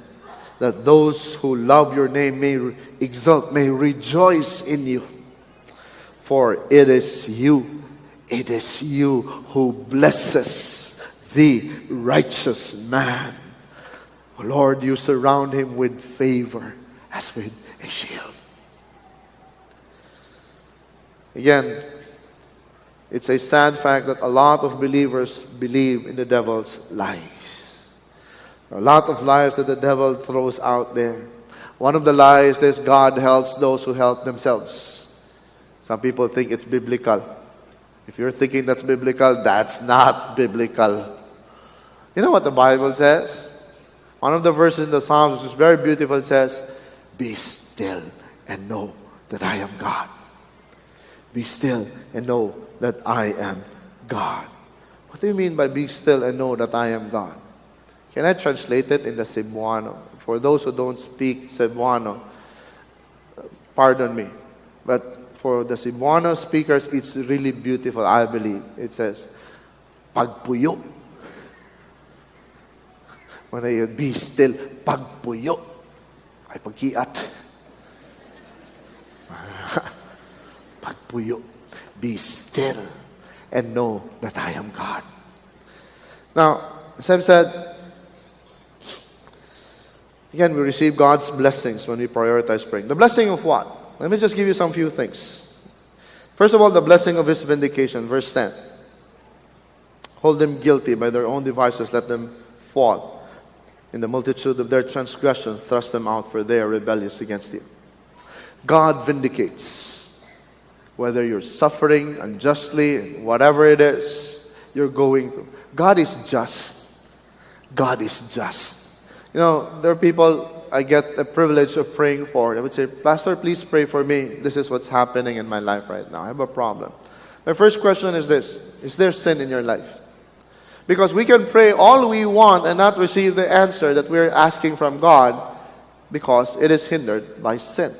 that those who love your name may exult, may rejoice in you. For it is you who blesses the righteous man. Lord, you surround him with favor as with a shield. Again, it's a sad fact that a lot of believers believe in the devil's lies. A lot of lies that the devil throws out there. One of the lies is God helps those who help themselves. Some people think it's biblical. If you're thinking that's biblical, that's not biblical. You know what the Bible says? One of the verses in the Psalms, which is very beautiful, says, "Be still and know that I am God." Be still and know that I am God. What do you mean by be still and know that I am God? Can I translate it in the Cebuano? For those who don't speak Cebuano, pardon me. But for the Cebuano speakers, it's really beautiful, I believe. It says, pagpuyo. When I be still, pagpuyo. Ay pagkiat. Pagpuyo. Be still and know that I am God. Now, as I've said, again, we receive God's blessings when we prioritize praying. The blessing of what? Let me just give you some few things. First of all, the blessing of His vindication. Verse 10. Hold them guilty by their own devices. Let them fall. In the multitude of their transgressions, thrust them out, for they are rebellious against you. God vindicates. Whether you're suffering unjustly, whatever it is you're going through. God is just. God is just. You know, there are people I get the privilege of praying for. They would say, "Pastor, please pray for me. This is what's happening in my life right now. I have a problem." My first question is this: is there sin in your life? Because we can pray all we want and not receive the answer that we're asking from God because it is hindered by sin.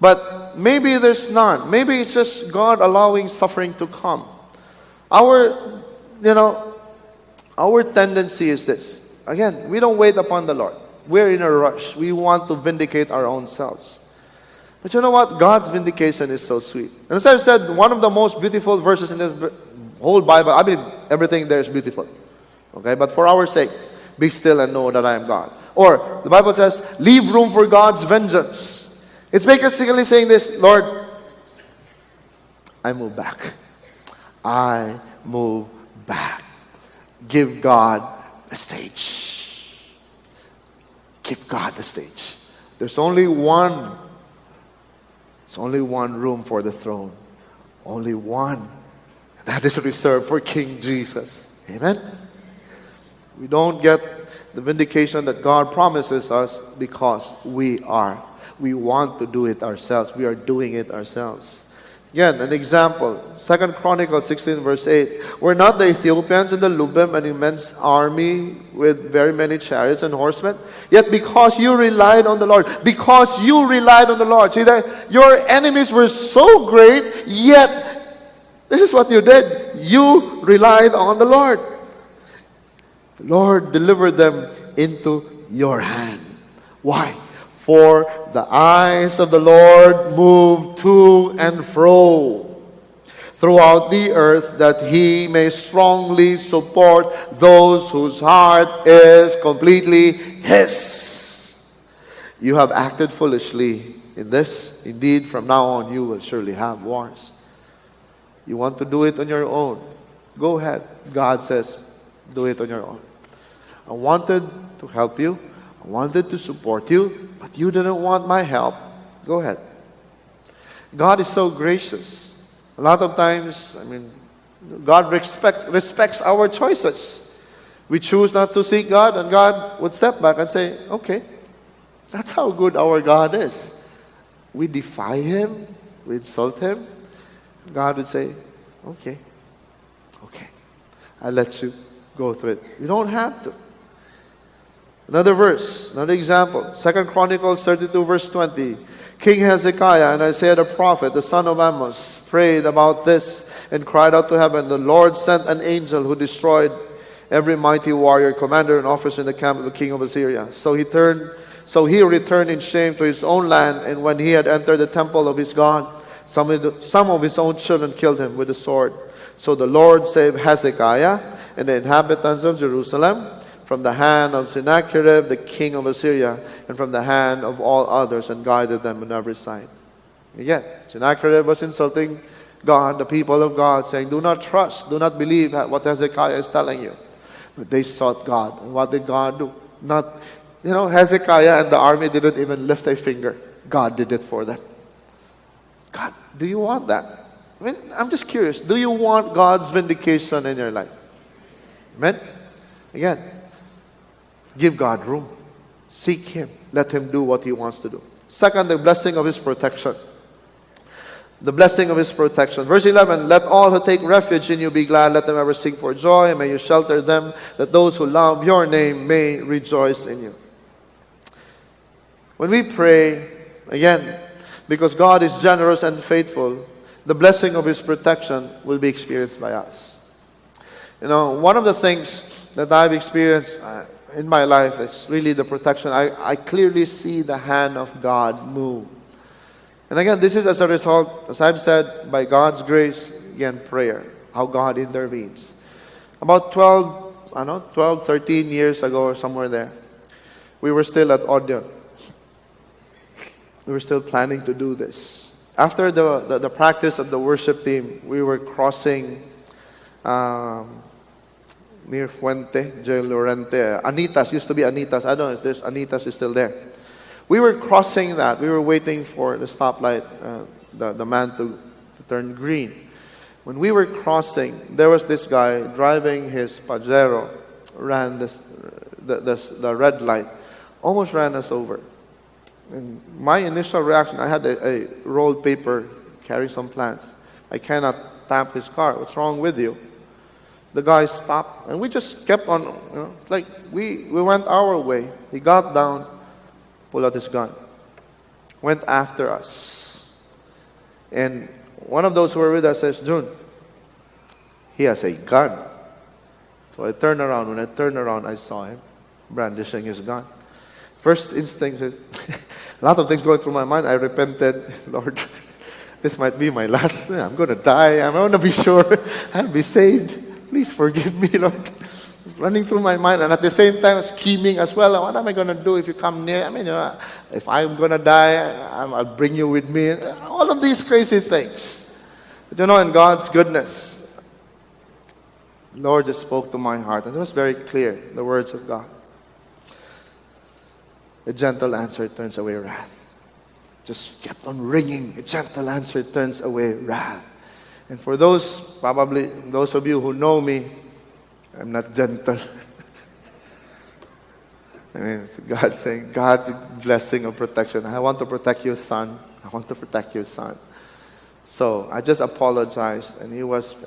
But maybe there's none. Maybe it's just God allowing suffering to come. Our tendency is this. Again, we don't wait upon the Lord. We're in a rush. We want to vindicate our own selves. But you know what? God's vindication is so sweet. And as I've said, one of the most beautiful verses in this whole Bible, I mean, everything there is beautiful. Okay? But for our sake, be still and know that I am God. Or, the Bible says, leave room for God's vengeance. It's basically saying this: Lord, I move back. I move back. Give God the stage. Give God the stage. There's only one room for the throne. Only one. And that is reserved for King Jesus. Amen? We don't get the vindication that God promises us because we want to do it ourselves. We are doing it ourselves. Again, an example. 2 Chronicles 16 verse 8. Were not the Ethiopians and the Lubim an immense army with very many chariots and horsemen? Yet because you relied on the Lord. Because you relied on the Lord. See that your enemies were so great, yet this is what you did. You relied on the Lord. The Lord delivered them into your hand. Why? For the eyes of the Lord move to and fro throughout the earth, that He may strongly support those whose heart is completely His. You have acted foolishly in this. Indeed, from now on you will surely have wars. You want to do it on your own? Go ahead. God says, do it on your own. I wanted to help you. I wanted to support you, but you didn't want my help. Go ahead. God is so gracious. A lot of times, God respects our choices. We choose not to seek God, and God would step back and say, okay, that's how good our God is. We defy Him, we insult Him. God would say, okay, I'll let you go through it. You don't have to. Another verse, another example. 2 Chronicles 32 verse 20. King Hezekiah and Isaiah the prophet, the son of Amos, prayed about this and cried out to heaven. The Lord sent an angel who destroyed every mighty warrior, commander, and officer in the camp of the king of Assyria. So he returned in shame to his own land, and when he had entered the temple of his God, some of his own children killed him with the sword. So the Lord saved Hezekiah and the inhabitants of Jerusalem from the hand of Sennacherib, the king of Assyria, and from the hand of all others, and guided them on every side. Again, Sennacherib was insulting God, the people of God, saying, do not trust, do not believe what Hezekiah is telling you. But they sought God. And what did God do? Hezekiah and the army didn't even lift a finger. God did it for them. God, do you want that? I'm just curious. Do you want God's vindication in your life? Amen? Again, give God room. Seek Him. Let Him do what He wants to do. Second, the blessing of His protection. The blessing of His protection. Verse 11, let all who take refuge in you be glad. Let them ever sing for joy. May you shelter them, that those who love your name may rejoice in you. When we pray, again, because God is generous and faithful, the blessing of His protection will be experienced by us. One of the things that I've experienced in my life is really the protection. I clearly see the hand of God move. And again, this is as a result, as I've said, by God's grace, again, prayer, how God intervenes. About 12, 13 years ago or somewhere there, we were still at Odeon. We were still planning to do this. After the practice of the worship team, we were crossing near Fuente, J. Lorente. Anitas, used to be Anitas. I don't know if there's Anitas is still there. We were crossing that. We were waiting for the stoplight, the man to turn green. When we were crossing, there was this guy driving his Pajero, ran the red light, almost ran us over. And my initial reaction, I had a rolled paper, carry some plants. I cannot tap his car. What's wrong with you? The guy stopped, and we just kept on, like we went our way. He got down, pulled out his gun, went after us. And one of those who were with us says, Jun, he has a gun. So I turned around. When I turned around, I saw him brandishing his gun. First instinct is, a lot of things going through my mind. I repented, Lord, this might be my last. I'm going to die. I want to be sure I'll be saved. Please forgive me, Lord. Running through my mind, and at the same time scheming as well. What am I going to do if you come near? If I'm going to die, I'll bring you with me. All of these crazy things. But in God's goodness, the Lord just spoke to my heart, and it was very clear, the words of God. A gentle answer turns away wrath. Just kept on ringing. A gentle answer turns away wrath. And for those of you who know me, I'm not gentle. God saying, God's blessing of protection. I want to protect you, son. I want to protect you, son. So I just apologized. And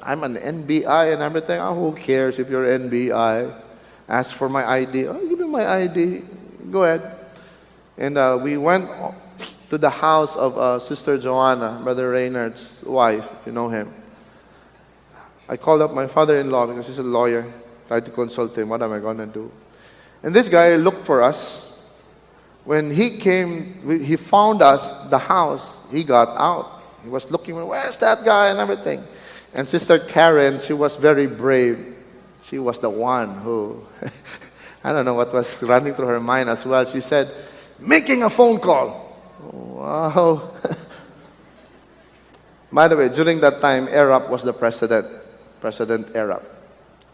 I'm an NBI and everything. Oh, who cares if you're NBI? Ask for my ID. Oh, give me my ID. Go ahead. And we went to the house of Sister Joanna, Brother Reynard's wife, if you know him. I called up my father-in-law because he's a lawyer. Tried to consult him. What am I going to do? And this guy looked for us. When he came, he found us, the house, he got out. He was looking, where's that guy and everything. And Sister Karen, she was very brave. She was the one who, I don't know what was running through her mind as well. She said, making a phone call. Wow. By the way, during that time, Arab was the president, President Arab.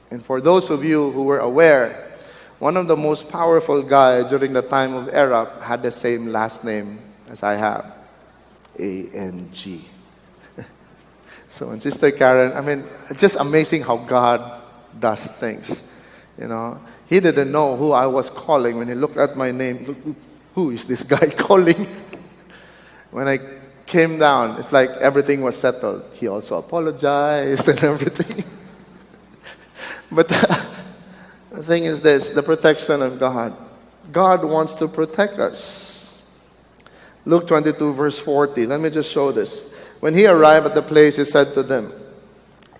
And for those of you who were aware, one of the most powerful guys during the time of Arab had the same last name as I have, A-N-G. So, and Sister Karen, it's just amazing how God does things. He didn't know who I was calling when he looked at my name. Who is this guy calling? When I came down, it's like everything was settled. He also apologized and everything. But the thing is this, the protection of God. God wants to protect us. Luke 22 verse 40. Let me just show this. When he arrived at the place, he said to them,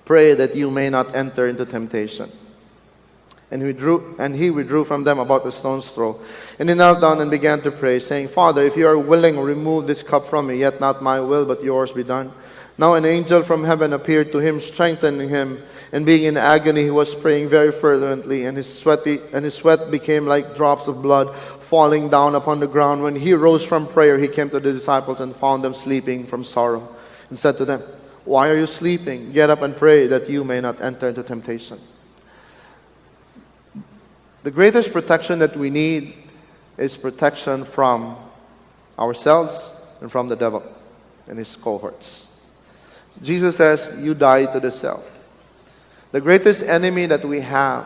"Pray that you may not enter into temptation." And he withdrew from them about a stone's throw. And he knelt down and began to pray, saying, "Father, if you are willing, remove this cup from me, yet not my will, but yours be done." Now an angel from heaven appeared to him, strengthening him. And being in agony, he was praying very fervently, and his sweat became like drops of blood falling down upon the ground. When he rose from prayer, he came to the disciples and found them sleeping from sorrow, and said to them, "Why are you sleeping? Get up and pray that you may not enter into temptation." The greatest protection that we need is protection from ourselves and from the devil and his cohorts. Jesus says, you die to the self. The greatest enemy that we have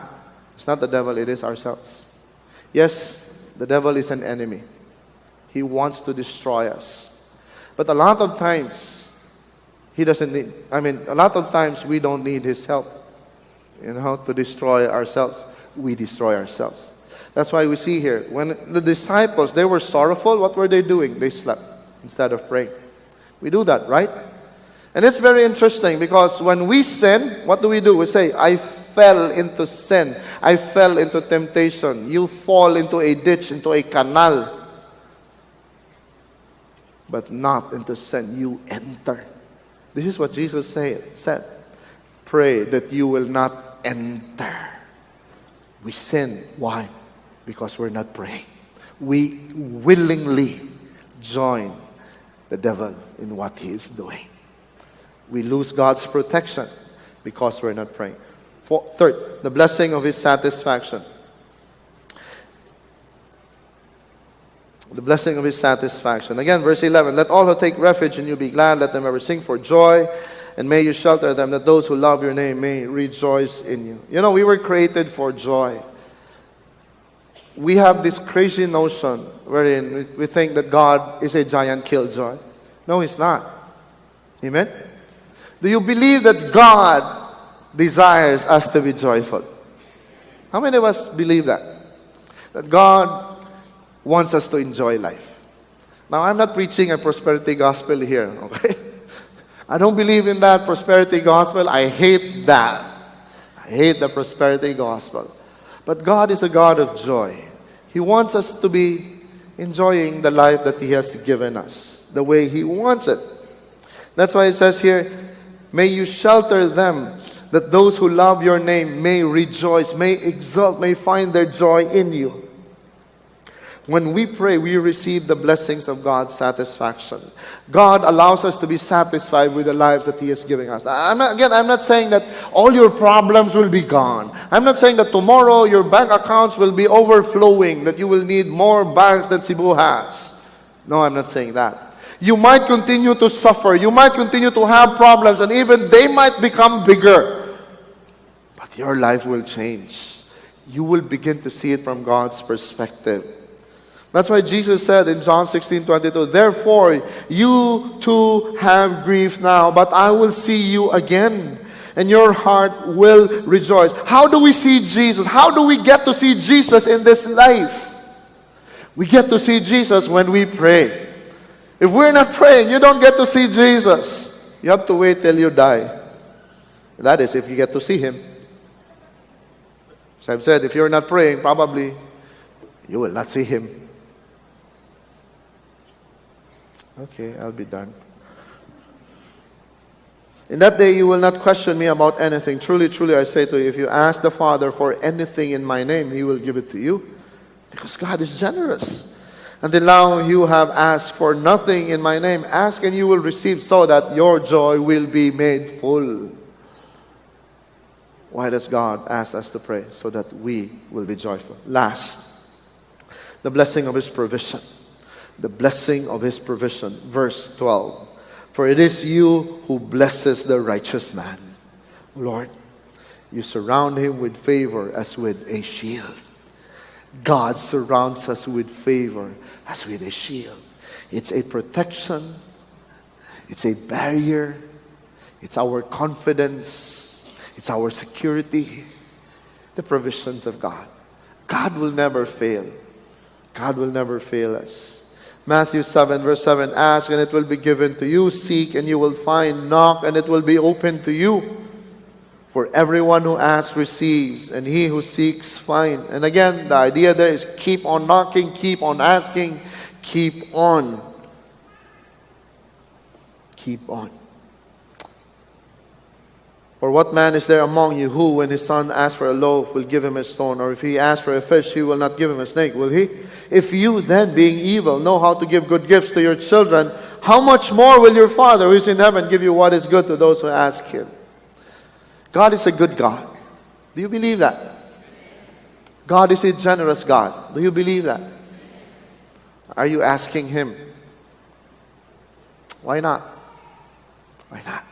is not the devil, it is ourselves. Yes, the devil is an enemy. He wants to destroy us. But a lot of times, a lot of times we don't need his help, to destroy ourselves. We destroy ourselves. That's why we see here, when the disciples, they were sorrowful, what were they doing? They slept instead of praying. We do that, right? And it's very interesting because when we sin, what do? We say, "I fell into sin. I fell into temptation." You fall into a ditch, into a canal. But not into sin. You enter. This is what Jesus said. Pray that you will not enter. We sin. Why? Because we're not praying. We willingly join the devil in what he is doing. We lose God's protection because we're not praying. Third, the blessing of his satisfaction. The blessing of his satisfaction. Again, verse 11. "Let all who take refuge in you be glad. Let them ever sing for joy. And may you shelter them, that those who love your name may rejoice in you." We were created for joy. We have this crazy notion wherein we think that God is a giant killjoy. No, he's not. Amen? Do you believe that God desires us to be joyful? How many of us believe that? That God wants us to enjoy life. Now, I'm not preaching a prosperity gospel here, okay? I don't believe in that prosperity gospel. I hate that. I hate the prosperity gospel. But God is a God of joy. He wants us to be enjoying the life that He has given us, the way He wants it. That's why it says here, may you shelter them, that those who love your name may rejoice, may exult, may find their joy in you. When we pray, we receive the blessings of God's satisfaction. God allows us to be satisfied with the lives that He is giving us. I'm not saying that all your problems will be gone. I'm not saying that tomorrow your bank accounts will be overflowing, that you will need more banks than Cebu has. No, I'm not saying that. You might continue to suffer. You might continue to have problems, and even they might become bigger. But your life will change. You will begin to see it from God's perspective. That's why Jesus said in John 16:22, therefore, you too have grief now, but I will see you again, and your heart will rejoice. How do we see Jesus? How do we get to see Jesus in this life? We get to see Jesus when we pray. If we're not praying, you don't get to see Jesus. You have to wait till you die. That is, if you get to see Him. So I've said, if you're not praying, probably you will not see Him. Okay, I'll be done. In that day, you will not question me about anything. Truly, truly, I say to you, if you ask the Father for anything in my name, He will give it to you. Because God is generous. Until now, you have asked for nothing in my name. Ask and you will receive, so that your joy will be made full. Why does God ask us to pray? So that we will be joyful. Last, the blessing of His provision. The blessing of His provision. Verse 12. For it is you who blesses the righteous man. Lord, you surround him with favor as with a shield. God surrounds us with favor as with a shield. It's a protection. It's a barrier. It's our confidence. It's our security. The provisions of God. God will never fail. God will never fail us. Matthew 7 verse 7, ask and it will be given to you. Seek and you will find. Knock and it will be opened to you. For everyone who asks receives, and he who seeks finds. And again, the idea there is keep on knocking, keep on asking, keep on. Keep on. For what man is there among you who, when his son asks for a loaf, will give him a stone? Or if he asks for a fish, he will not give him a snake, will he? If you then, being evil, know how to give good gifts to your children, how much more will your Father who is in heaven give you what is good to those who ask him? God is a good God. Do you believe that? God is a generous God. Do you believe that? Are you asking him? Why not? Why not?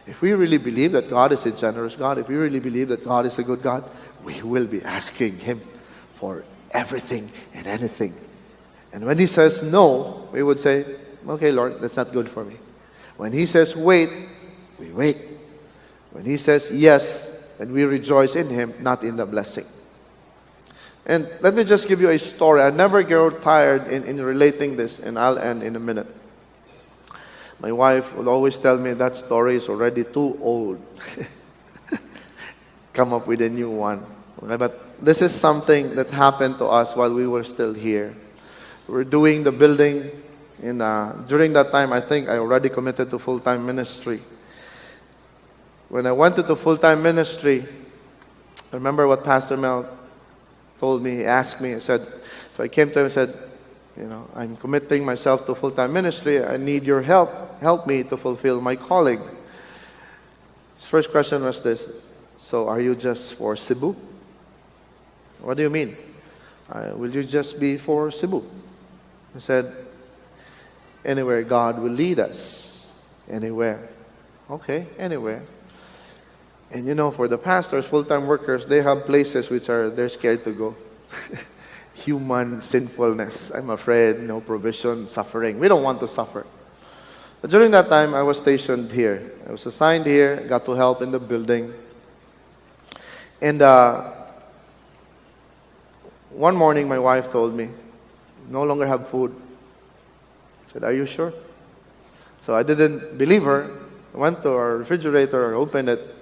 If we really believe that God is a generous God, if we really believe that God is a good God, we will be asking him for everything and anything. And when he says no, we would say, okay, Lord, that's not good for me. When he says wait, we wait. When he says yes, and we rejoice in him, not in the blessing. And let me just give you a story. I never grow tired in relating this, and I'll end in a minute. My wife would always tell me that story is already too old. Come up with a new one. Okay, but this is something that happened to us while we were still here. We were doing the building, and during that time, I think I already committed to full-time ministry. When I went to the full-time ministry, I remember what Pastor Mel told me. He asked me, so I came to him and said, I'm committing myself to full-time ministry. I need your help. Help me to fulfill my calling. His first question was this, so are you just for Cebu? What do you mean? Will you just be for Cebu? I said, anywhere God will lead us. Anywhere. Okay, anywhere. And for the pastors, full-time workers, they have places which they're scared to go. Human sinfulness. I'm afraid, provision, suffering. We don't want to suffer. But during that time, I was stationed here. I was assigned here, got to help in the building. And one morning, my wife told me, no longer have food. I said, are you sure? So I didn't believe her. I went to our refrigerator, opened it.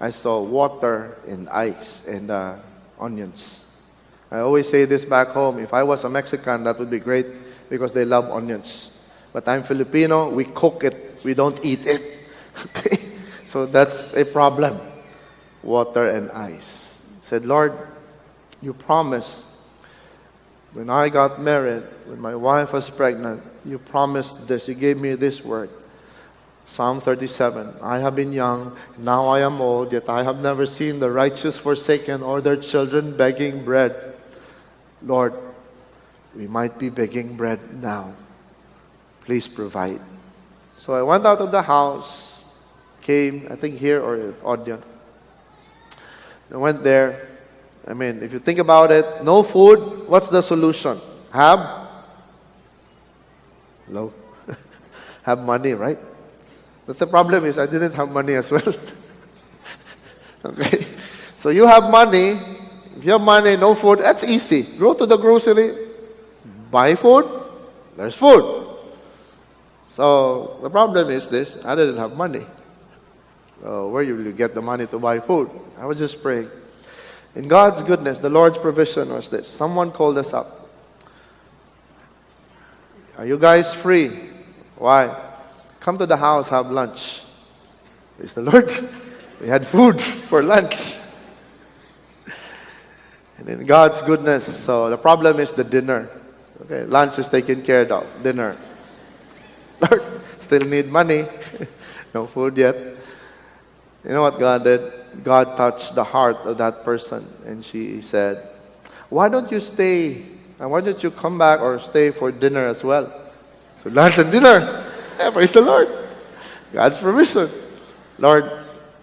I saw water and ice and onions. I always say this back home, if I was a Mexican, that would be great because they love onions. But I'm Filipino, we cook it, we don't eat it. Okay? So that's a problem. Water and ice. I said, Lord, you promised when I got married, when my wife was pregnant, you promised this, you gave me this word. Psalm 37, I have been young, now I am old, yet I have never seen the righteous forsaken or their children begging bread. Lord, we might be begging bread now. Please provide. So I went out of the house, came, I think here or at Odeon. I went there. If you think about it, no food, what's the solution? Have money, right? But the problem is I didn't have money as well. Okay? So you have money. If you have money, no food, that's easy. Go to the grocery, buy food, there's food. So the problem is this, I didn't have money. So where will you get the money to buy food? I was just praying. In God's goodness, the Lord's provision was this. Someone called us up. Are you guys free? Why? Come to the house, have lunch. Praise the Lord. We had food for lunch. And in God's goodness, so the problem is the dinner. Okay, lunch is taken care of. Dinner. Lord, still need money. No food yet. You know what God did? God touched the heart of that person. And she said, why don't you stay? And why don't you come back or stay for dinner as well? So lunch and dinner. Yeah, praise the Lord. God's provision. Lord,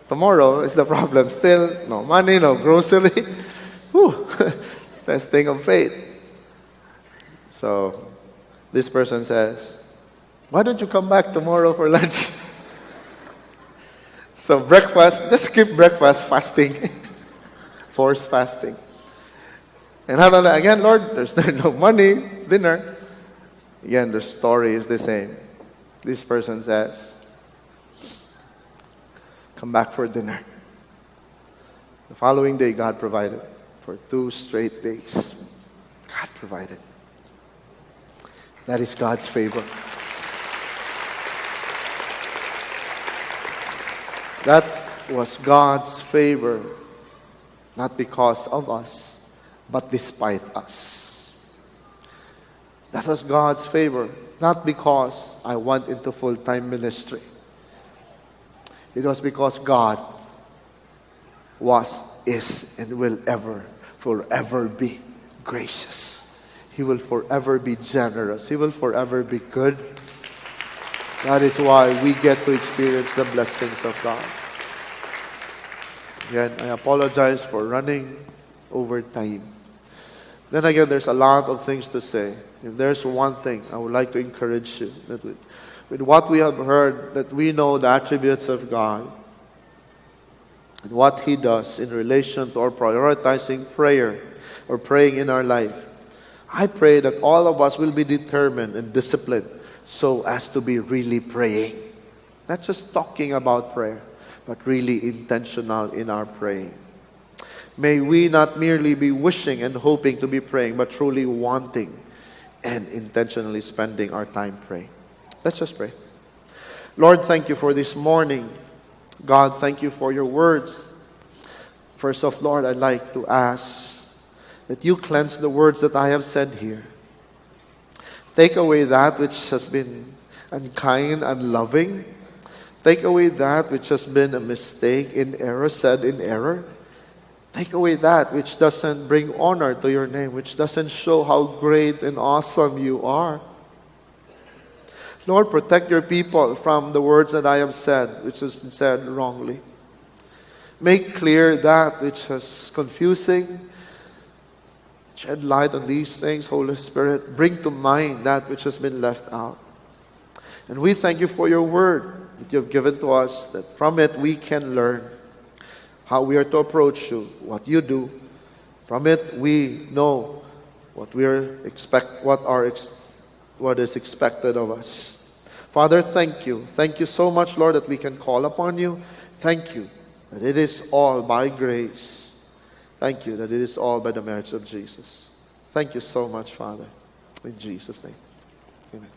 tomorrow is the problem. Still, no money, no grocery. Whew. Testing of faith. So, this person says, why don't you come back tomorrow for lunch? So breakfast, just skip breakfast, fasting. Forced fasting. And again, Lord, there's no money, dinner. Again, the story is the same. This person says, come back for dinner. The following day, God provided. For 2 straight days, God provided. That is God's favor. That was God's favor, not because of us, but despite us. That was God's favor, not because I went into full-time ministry. It was because God was, is, and will forever be gracious. He will forever be generous. He will forever be good. That is why we get to experience the blessings of God. Again, I apologize for running over time. Then again, there's a lot of things to say. If there's one thing I would like to encourage you, that with what we have heard, that we know the attributes of God and what He does in relation to our prioritizing prayer or praying in our life. I pray that all of us will be determined and disciplined so as to be really praying. Not just talking about prayer, but really intentional in our praying. May we not merely be wishing and hoping to be praying, but truly wanting and intentionally spending our time praying. Let's just pray. Lord, thank you for this morning. God, thank you for your words. First off, Lord, I'd like to ask that you cleanse the words that I have said here. Take away that which has been unkind, unloving. Take away that which has been a mistake, in error, said in error. Take away that which doesn't bring honor to your name, which doesn't show how great and awesome you are. Lord, protect your people from the words that I have said, which is said wrongly. Make clear that which is confusing. Shed light on these things, Holy Spirit. Bring to mind that which has been left out. And we thank you for your word that you have given to us, that from it we can learn how we are to approach you, what you do. From it we know what what is expected of us. Father, thank you. Thank you so much, Lord, that we can call upon you. Thank you that it is all by grace. Thank you that it is all by the merits of Jesus. Thank you so much, Father. In Jesus' name. Amen.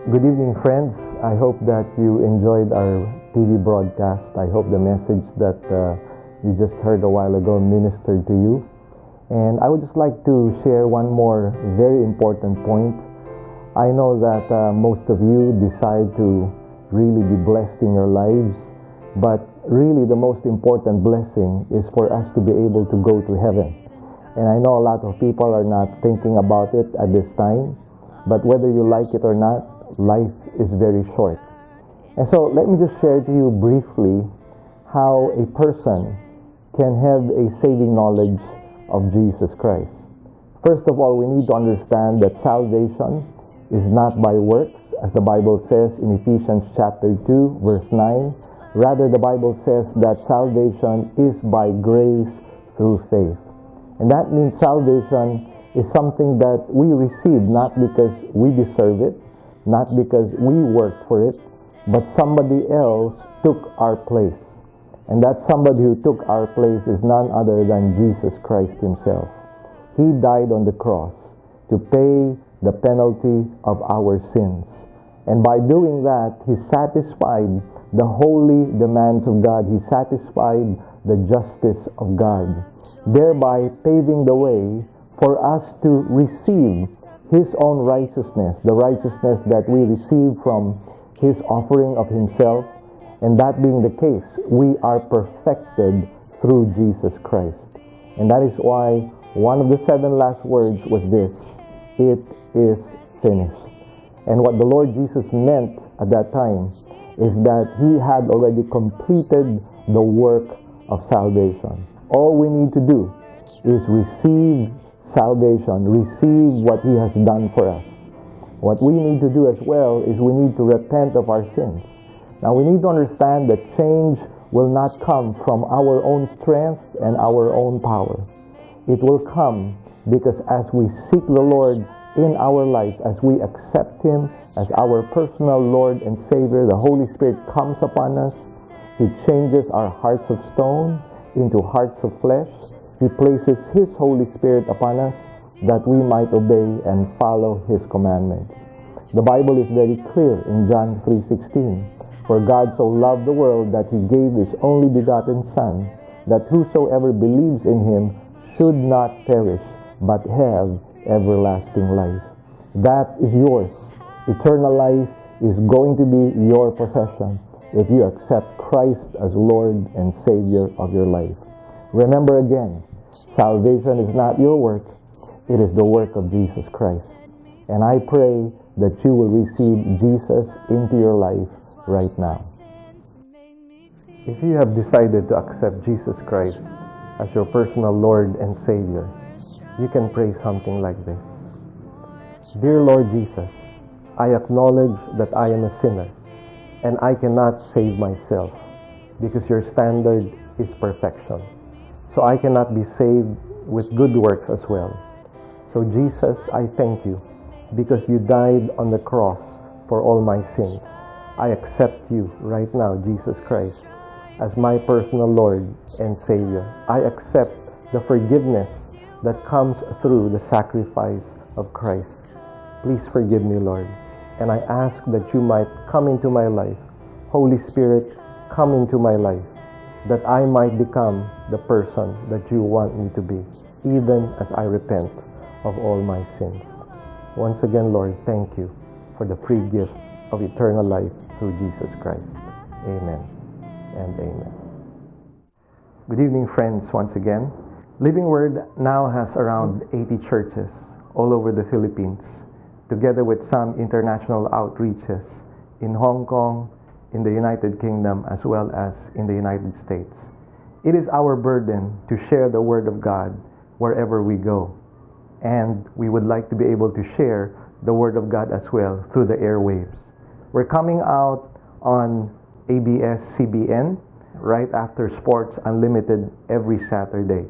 Good evening, friends. I hope that you enjoyed our TV broadcast. I hope the message that you just heard a while ago ministered to you. And I would just like to share one more very important point. I know that most of you decide to really be blessed in your lives, but really the most important blessing is for us to be able to go to heaven. And I know a lot of people are not thinking about it at this time, but whether you like it or not, life is very short. And so let me just share to you briefly how a person can have a saving knowledge of Jesus Christ. First of all, we need to understand that salvation is not by works, as the Bible says in Ephesians chapter 2, verse 9. Rather, the Bible says that salvation is by grace through faith. And that means salvation is something that we receive not because we deserve it, not because we worked for it, but somebody else took our place. And that somebody who took our place is none other than Jesus Christ himself. He died on the cross to pay the penalty of our sins. And by doing that, he satisfied the holy demands of God. He satisfied the justice of God, thereby paving the way for us to receive his own righteousness, the righteousness that we receive from his offering of himself. And that being the case, we are perfected through Jesus Christ. And that is why one of the 7 last words was this: it is finished. And what the Lord Jesus meant at that time is that he had already completed the work of salvation. All we need to do is receive salvation, receive what he has done for us. What we need to do as well is we need to repent of our sins. Now we need to understand that change will not come from our own strength and our own power. It will come because as we seek the Lord in our lives, as we accept Him as our personal Lord and Savior, the Holy Spirit comes upon us. He changes our hearts of stone into hearts of flesh. He places His Holy Spirit upon us that we might obey and follow His commandments. The Bible is very clear in John 3:16. For God so loved the world that He gave His only begotten Son, that whosoever believes in Him should not perish, but have everlasting life. That is yours. Eternal life is going to be your possession if you accept Christ as Lord and Savior of your life. Remember again, salvation is not your work, it is the work of Jesus Christ. And I pray that you will receive Jesus into your life right now. If you have decided to accept Jesus Christ as your personal Lord and Savior, you can pray something like this. Dear Lord Jesus, I acknowledge that I am a sinner and I cannot save myself because your standard is perfection. So I cannot be saved with good works as well. So Jesus, I thank you because you died on the cross for all my sins. I accept you right now, Jesus Christ, as my personal Lord and Savior. I accept the forgiveness that comes through the sacrifice of Christ. Please forgive me, Lord. And I ask that you might come into my life. Holy Spirit, come into my life, that I might become the person that you want me to be, even as I repent of all my sins. Once again, Lord, thank you for the free gift of eternal life through Jesus Christ. Amen and amen. Good evening, friends, once again. Living Word now has around 80 churches all over the Philippines, together with some international outreaches in Hong Kong, in the United Kingdom, as well as in the United States. It is our burden to share the Word of God wherever we go. And we would like to be able to share the Word of God as well through the airwaves. We're coming out on ABS-CBN right after Sports Unlimited every Saturday.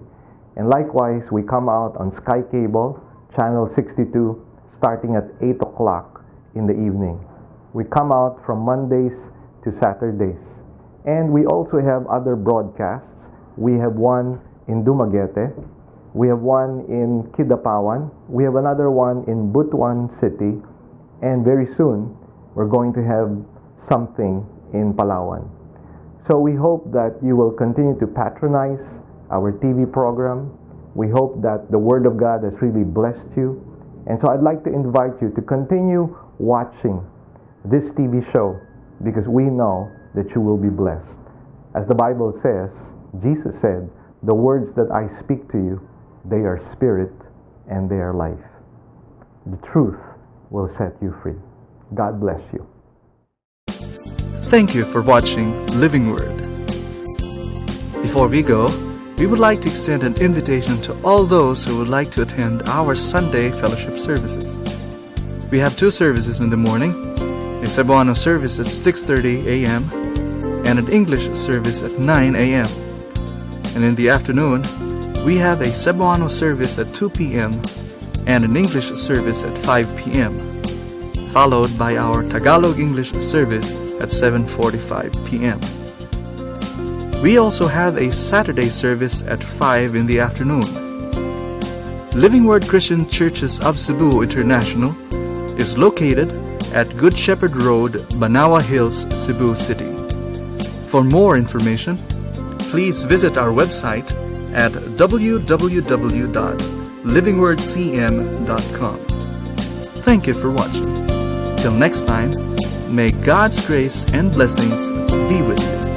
And likewise, we come out on Sky Cable, Channel 62, starting at 8 o'clock in the evening. We come out from Mondays to Saturdays. And we also have other broadcasts. We have one in Dumaguete. We have one in Kidapawan. We have another one in Butuan City. And very soon, we're going to have something in Palawan. So we hope that you will continue to patronize our TV program. We hope that the Word of God has really blessed you. And so I'd like to invite you to continue watching this TV show because we know that you will be blessed. As the Bible says, Jesus said, the words that I speak to you, they are spirit and they are life. The truth will set you free. God bless you. Thank you for watching Living Word. Before we go, we would like to extend an invitation to all those who would like to attend our Sunday fellowship services. We have two services in the morning, a Cebuano service at 6:30 a.m. and an English service at 9 a.m. And in the afternoon, we have a Cebuano service at 2 p.m. and an English service at 5 p.m., followed by our Tagalog English service at 7:45 p.m. We also have a Saturday service at 5 in the afternoon. Living Word Christian Churches of Cebu International is located at Good Shepherd Road, Banawa Hills, Cebu City. For more information, please visit our website at www.livingwordcm.com. Thank you for watching. Till next time, may God's grace and blessings be with you.